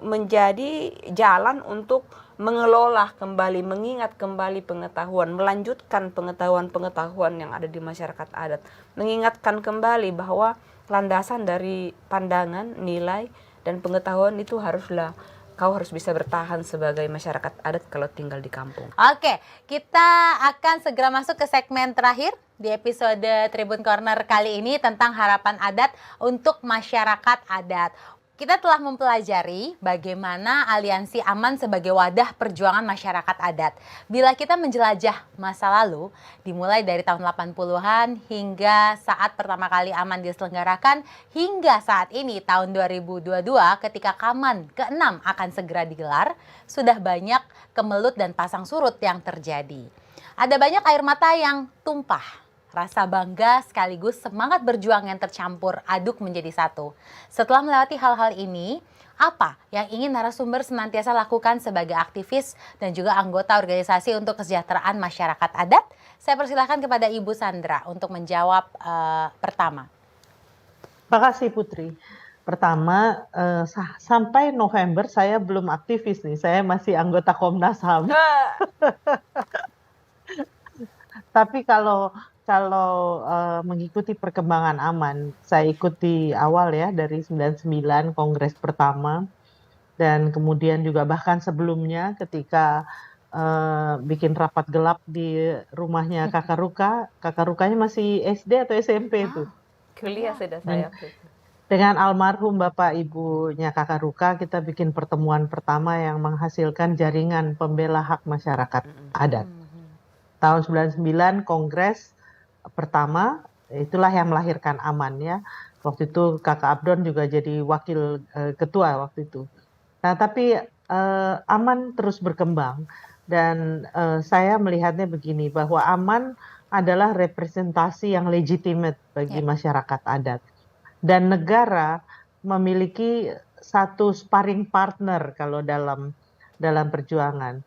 menjadi jalan untuk mengelola kembali, mengingat kembali pengetahuan, melanjutkan pengetahuan-pengetahuan yang ada di masyarakat adat, mengingatkan kembali bahwa landasan dari pandangan, nilai, dan pengetahuan itu haruslah kau harus bisa bertahan sebagai masyarakat adat kalau tinggal di kampung. Oke, kita akan segera masuk ke segmen terakhir di episode Tribun Corner kali ini tentang harapan adat untuk masyarakat adat. Kita telah mempelajari bagaimana Aliansi Aman sebagai wadah perjuangan masyarakat adat. Bila kita menjelajah masa lalu, dimulai dari tahun 80-an hingga saat pertama kali Aman diselenggarakan, hingga saat ini tahun 2022 ketika Kaman ke-6 akan segera digelar, sudah banyak kemelut dan pasang surut yang terjadi. Ada banyak air mata yang tumpah. Rasa bangga sekaligus semangat berjuang yang tercampur aduk menjadi satu. Setelah melewati hal-hal ini, apa yang ingin narasumber senantiasa lakukan sebagai aktivis dan juga anggota organisasi untuk kesejahteraan masyarakat adat? Saya persilahkan kepada Ibu Sandra untuk menjawab pertama. Terima kasih Putri. Pertama, sampai November saya belum aktivis nih, saya masih anggota Komnas HAM. Tapi kalau mengikuti perkembangan Aman, saya ikuti awal ya dari 99 Kongres pertama, dan kemudian juga bahkan sebelumnya ketika bikin rapat gelap di rumahnya Kakak Ruka. Kakak Rukanya masih SD atau SMP itu. Kuliah sudah saya. Dengan almarhum Bapak Ibunya Kakak Ruka, kita bikin pertemuan pertama yang menghasilkan jaringan pembela hak masyarakat adat. Tahun 99 Kongres pertama, itulah yang melahirkan Aman ya. Waktu itu Kakak Abdon juga jadi wakil ketua waktu itu. Nah tapi Aman terus berkembang, dan saya melihatnya begini, bahwa Aman adalah representasi yang legitimate bagi masyarakat adat. Dan negara memiliki satu sparring partner kalau dalam perjuangan.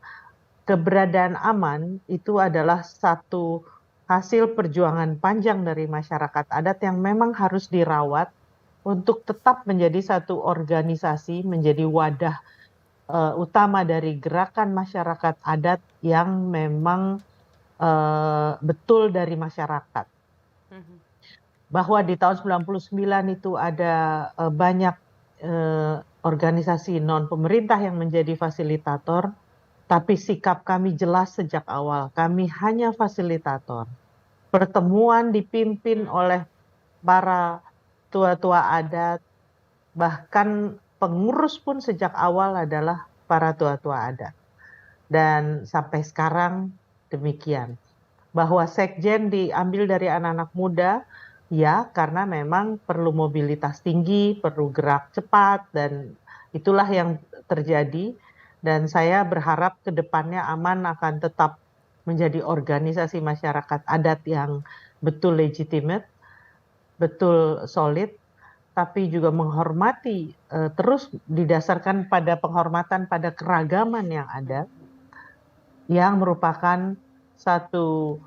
Keberadaan Aman itu adalah satu hasil perjuangan panjang dari masyarakat adat yang memang harus dirawat untuk tetap menjadi satu organisasi, menjadi wadah utama dari gerakan masyarakat adat yang memang betul dari masyarakat. Bahwa di tahun 99 itu ada banyak organisasi non-pemerintah yang menjadi fasilitator, tapi sikap kami jelas sejak awal, kami hanya fasilitator. Pertemuan dipimpin oleh para tua-tua adat, bahkan pengurus pun sejak awal adalah para tua-tua adat. Dan sampai sekarang demikian. Bahwa sekjen diambil dari anak-anak muda, ya karena memang perlu mobilitas tinggi, perlu gerak cepat, dan itulah yang terjadi. Dan saya berharap ke depannya Aman akan tetap menjadi organisasi masyarakat adat yang betul legitimate, betul solid, tapi juga menghormati, terus didasarkan pada penghormatan pada keragaman yang ada, yang merupakan satu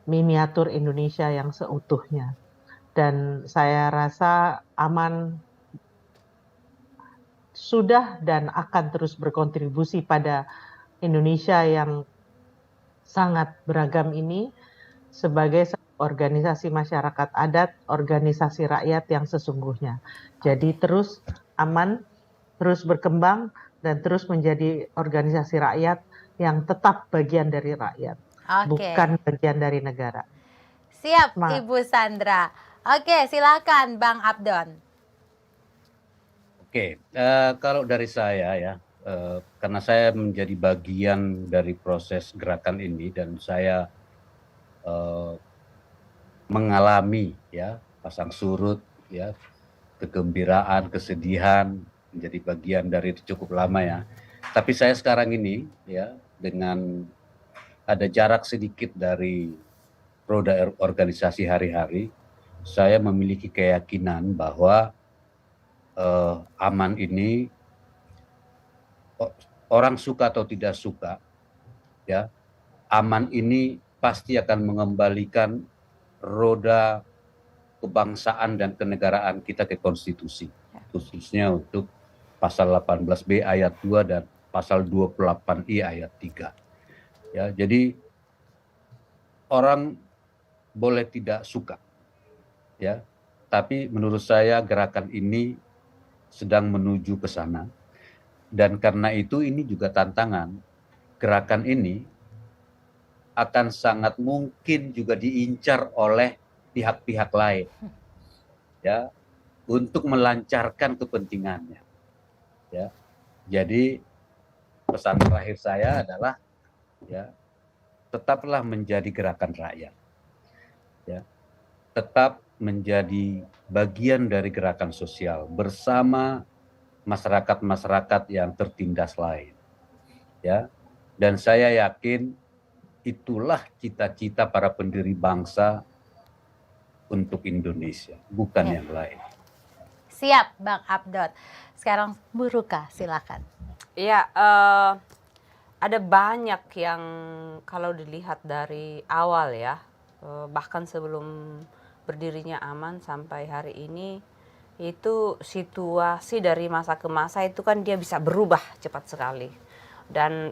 miniatur Indonesia yang seutuhnya. Dan saya rasa aman sudah dan akan terus berkontribusi pada Indonesia yang sangat beragam ini sebagai organisasi masyarakat adat, organisasi rakyat yang sesungguhnya. Jadi terus aman, terus berkembang, dan terus menjadi organisasi rakyat yang tetap bagian dari rakyat, bukan bagian dari negara. Siap, Ibu Sandra. Oke, silakan Bang Abdon. Oke, kalau dari saya ya, karena saya menjadi bagian dari proses gerakan ini dan saya mengalami ya pasang surut ya, kegembiraan, kesedihan, menjadi bagian dari itu cukup lama ya. Tapi saya sekarang ini ya, dengan ada jarak sedikit dari roda organisasi hari-hari, saya memiliki keyakinan bahwa aman ini orang suka atau tidak suka ya, aman ini pasti akan mengembalikan roda kebangsaan dan kenegaraan kita ke konstitusi, khususnya untuk pasal 18B ayat 2 dan pasal 28I ayat 3. Ya, jadi orang boleh tidak suka ya, tapi menurut saya gerakan ini sedang menuju ke sana. Dan karena itu ini juga tantangan. Gerakan ini akan sangat mungkin juga diincar oleh pihak-pihak lain ya, untuk melancarkan kepentingannya ya. Jadi pesan terakhir saya adalah ya, tetaplah menjadi gerakan rakyat ya, tetap menjadi bagian dari gerakan sosial bersama masyarakat-masyarakat yang tertindas lain ya. Dan saya yakin itulah cita-cita para pendiri bangsa untuk Indonesia, bukan yang lain. Siap, Bang Abdon. Sekarang Bu Ruka, silakan. Iya, ada banyak yang kalau dilihat dari awal ya, bahkan sebelum berdirinya Aman sampai hari ini, itu situasi dari masa ke masa itu kan dia bisa berubah cepat sekali. Dan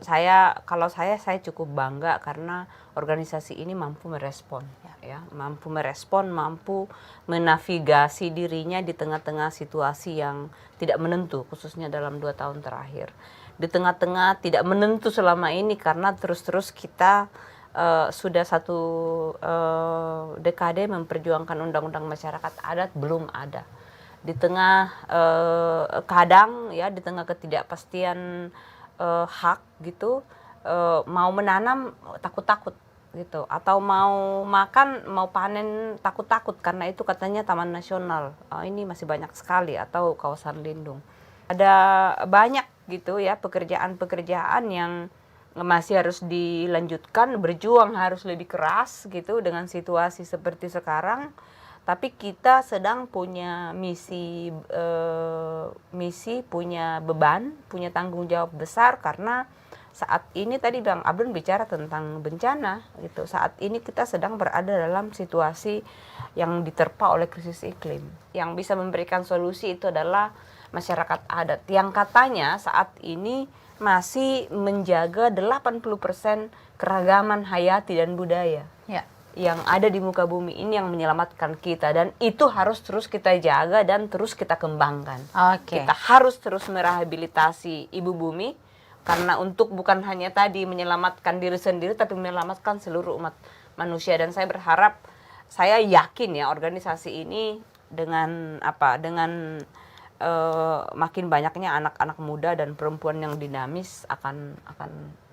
kalau saya cukup bangga karena organisasi ini mampu merespon ya, mampu merespon, mampu menavigasi dirinya di tengah-tengah situasi yang tidak menentu, khususnya dalam 2 tahun terakhir. Di tengah-tengah tidak menentu selama ini karena terus-terus kita sudah 1 dekade memperjuangkan undang-undang masyarakat adat belum ada. Di tengah kadang ya, di tengah ketidakpastian hak gitu, mau menanam takut-takut gitu, atau mau makan, mau panen takut-takut karena itu katanya taman nasional, ini masih banyak sekali, atau kawasan lindung. Ada banyak gitu ya pekerjaan-pekerjaan yang masih harus dilanjutkan, berjuang harus lebih keras gitu dengan situasi seperti sekarang. Tapi kita sedang punya misi, punya beban, punya tanggung jawab besar karena saat ini tadi Bang Abdon bicara tentang bencana gitu. Saat ini kita sedang berada dalam situasi yang diterpa oleh krisis iklim. Yang bisa memberikan solusi itu adalah masyarakat adat yang katanya saat ini masih menjaga 80% keragaman hayati dan budaya. Ya. Yang ada di muka bumi ini yang menyelamatkan kita, dan itu harus terus kita jaga dan terus kita kembangkan. Kita harus terus merehabilitasi ibu bumi karena untuk bukan hanya tadi menyelamatkan diri sendiri tapi menyelamatkan seluruh umat manusia. Dan saya berharap, saya yakin ya organisasi ini dengan makin banyaknya anak-anak muda dan perempuan yang dinamis akan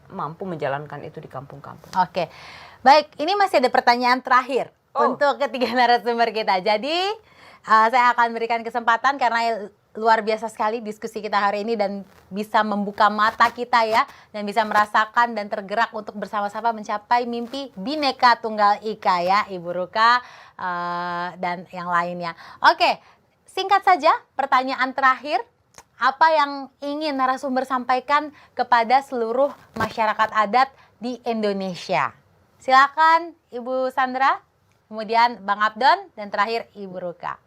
mampu menjalankan itu di kampung-kampung. Oke. Baik, ini masih ada pertanyaan terakhir untuk ketiga narasumber kita. Jadi saya akan berikan kesempatan karena luar biasa sekali diskusi kita hari ini dan bisa membuka mata kita ya, dan bisa merasakan dan tergerak untuk bersama-sama mencapai mimpi Bhinneka Tunggal Ika ya, Ibu Ruka dan yang lainnya. Oke, singkat saja pertanyaan terakhir. apa yang ingin narasumber sampaikan kepada seluruh masyarakat adat di Indonesia? Silakan Ibu Sandra, kemudian Bang Abdon, dan terakhir Ibu Ruka.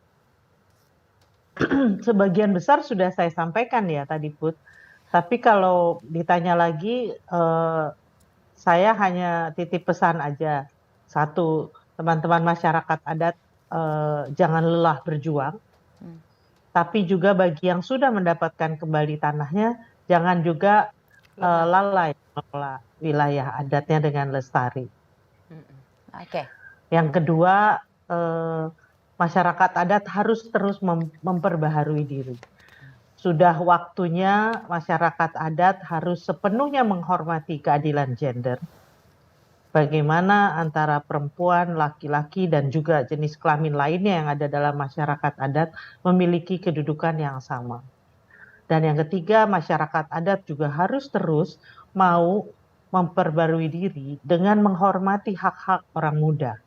Sebagian besar sudah saya sampaikan ya tadi Put. Tapi kalau ditanya lagi, saya hanya titip pesan aja. Satu, teman-teman masyarakat adat jangan lelah berjuang. Tapi juga bagi yang sudah mendapatkan kembali tanahnya, jangan juga lalai mengelola wilayah adatnya dengan lestari. Oke. Yang kedua, masyarakat adat harus terus memperbaharui diri. Sudah waktunya masyarakat adat harus sepenuhnya menghormati keadilan gender. Bagaimana antara perempuan, laki-laki, dan juga jenis kelamin lainnya yang ada dalam masyarakat adat memiliki kedudukan yang sama. Dan yang ketiga, masyarakat adat juga harus terus mau memperbarui diri dengan menghormati hak-hak orang muda.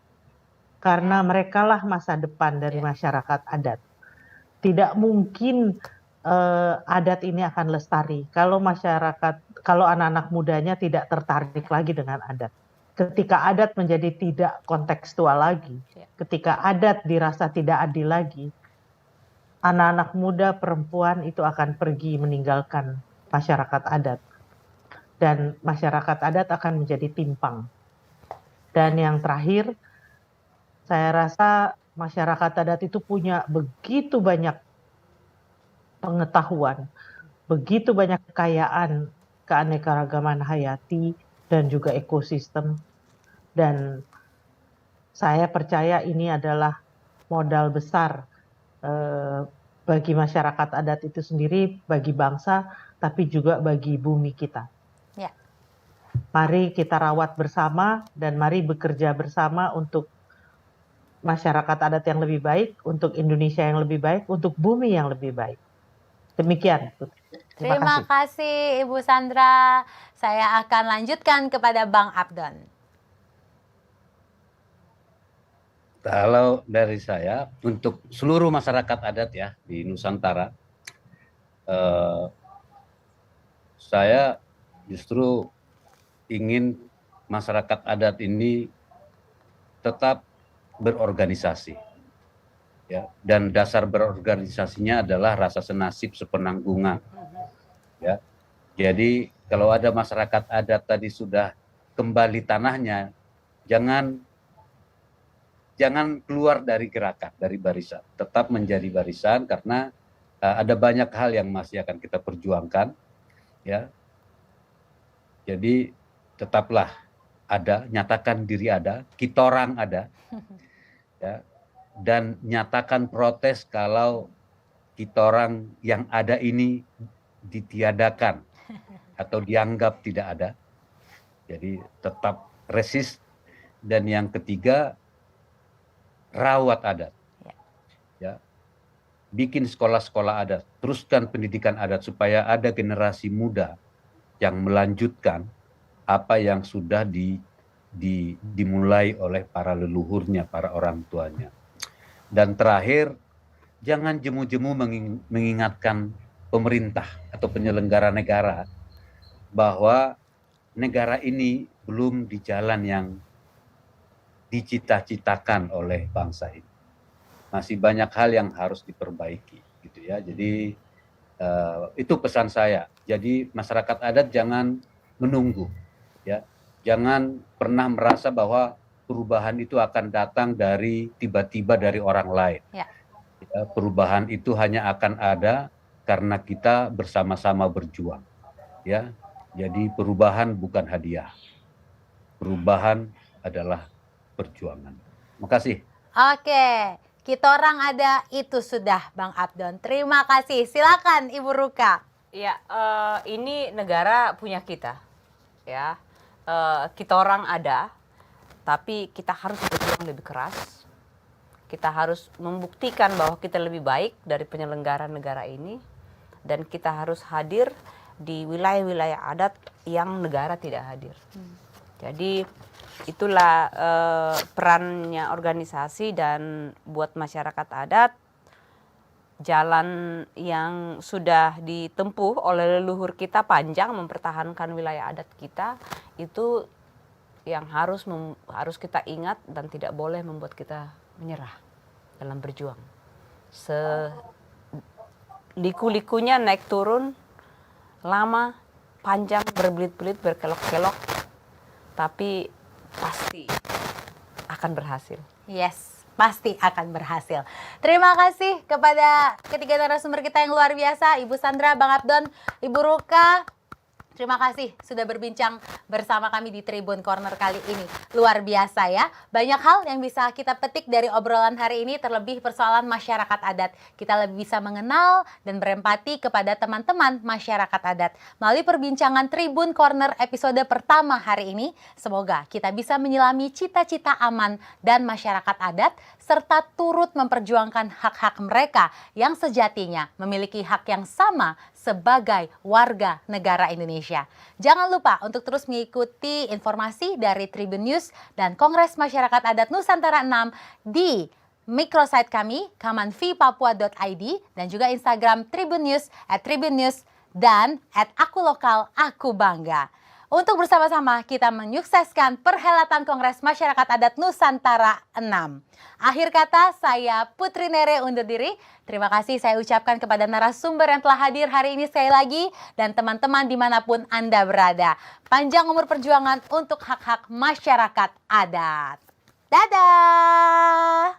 Karena merekalah masa depan dari masyarakat adat. Tidak mungkin adat ini akan lestari kalau anak-anak mudanya tidak tertarik lagi dengan adat. Ketika adat menjadi tidak kontekstual lagi, ketika adat dirasa tidak adil lagi, anak-anak muda perempuan itu akan pergi meninggalkan masyarakat adat. Dan masyarakat adat akan menjadi timpang. Dan yang terakhir, saya rasa masyarakat adat itu punya begitu banyak pengetahuan, begitu banyak kekayaan keanekaragaman hayati dan juga ekosistem. Dan saya percaya ini adalah modal besar bagi masyarakat adat itu sendiri, bagi bangsa, tapi juga bagi bumi kita. Ya. Mari kita rawat bersama dan mari bekerja bersama untuk masyarakat adat yang lebih baik, untuk Indonesia yang lebih baik, untuk bumi yang lebih baik. Demikian. Terima kasih Ibu Sandra. Saya akan lanjutkan kepada Bang Abdon. Kalau dari saya, untuk seluruh masyarakat adat ya di Nusantara, saya justru ingin masyarakat adat ini tetap berorganisasi, ya, dan dasar berorganisasinya adalah rasa senasib sepenanggungan, ya. Jadi kalau ada masyarakat adat tadi sudah kembali tanahnya, jangan keluar dari gerakan, dari barisan, tetap menjadi barisan karena ada banyak hal yang masih akan kita perjuangkan, ya. Jadi tetaplah ada, nyatakan diri ada, kita orang ada, ya, dan nyatakan protes kalau kita orang yang ada ini ditiadakan atau dianggap tidak ada. Jadi tetap resist. Dan yang ketiga, rawat adat, ya, bikin sekolah-sekolah adat, teruskan pendidikan adat supaya ada generasi muda yang melanjutkan apa yang sudah dimulai oleh para leluhurnya, para orang tuanya. Dan terakhir, jangan jemu-jemu mengingatkan pemerintah atau penyelenggara negara bahwa negara ini belum di jalan yang dicita-citakan oleh bangsa ini. Masih banyak hal yang harus diperbaiki, gitu ya. Jadi itu pesan saya. Jadi masyarakat adat jangan menunggu, ya. Jangan pernah merasa bahwa perubahan itu akan datang dari tiba-tiba dari orang lain. Ya, perubahan itu hanya akan ada karena kita bersama-sama berjuang, ya. Jadi perubahan bukan hadiah. Perubahan adalah perjuangan. Terima kasih. Oke, kita orang ada, itu sudah Bang Abdon. Terima kasih. Silakan Ibu Ruka. Ya, ini negara punya kita, ya. Kita orang ada, tapi kita harus berjuang lebih keras. Kita harus membuktikan bahwa kita lebih baik dari penyelenggara negara ini, dan kita harus hadir di wilayah-wilayah adat yang negara tidak hadir. Jadi itulah perannya organisasi, dan buat masyarakat adat jalan yang sudah ditempuh oleh leluhur kita panjang mempertahankan wilayah adat kita, itu yang harus kita ingat dan tidak boleh membuat kita menyerah dalam berjuang. Liku-likunya naik turun, lama, panjang, berbelit-belit, berkelok-kelok, tapi pasti akan berhasil. Yes, pasti akan berhasil. Terima kasih kepada ketiga narasumber kita yang luar biasa, Ibu Sandra, Bang Abdon, Ibu Ruka. Terima kasih sudah berbincang bersama kami di Tribun Corner kali ini. Luar biasa ya. Banyak hal yang bisa kita petik dari obrolan hari ini, terlebih persoalan masyarakat adat. Kita lebih bisa mengenal dan berempati kepada teman-teman masyarakat adat. Melalui perbincangan Tribun Corner episode pertama hari ini, semoga kita bisa menyelami cita-cita aman dan masyarakat adat, serta turut memperjuangkan hak-hak mereka yang sejatinya memiliki hak yang sama sebagai warga negara Indonesia. Jangan lupa untuk terus mengikuti informasi dari Tribun News dan Kongres Masyarakat Adat Nusantara 6 di microsite kami, kamanvipapua.id, dan juga Instagram Tribun News, @tribunnews, dan @akulokal-aku-bangga. Untuk bersama-sama kita menyukseskan perhelatan Kongres Masyarakat Adat Nusantara 6. Akhir kata, saya Putri Nere undur diri. Terima kasih saya ucapkan kepada narasumber yang telah hadir hari ini sekali lagi, dan teman-teman dimanapun Anda berada. Panjang umur perjuangan untuk hak-hak masyarakat adat. Dadah!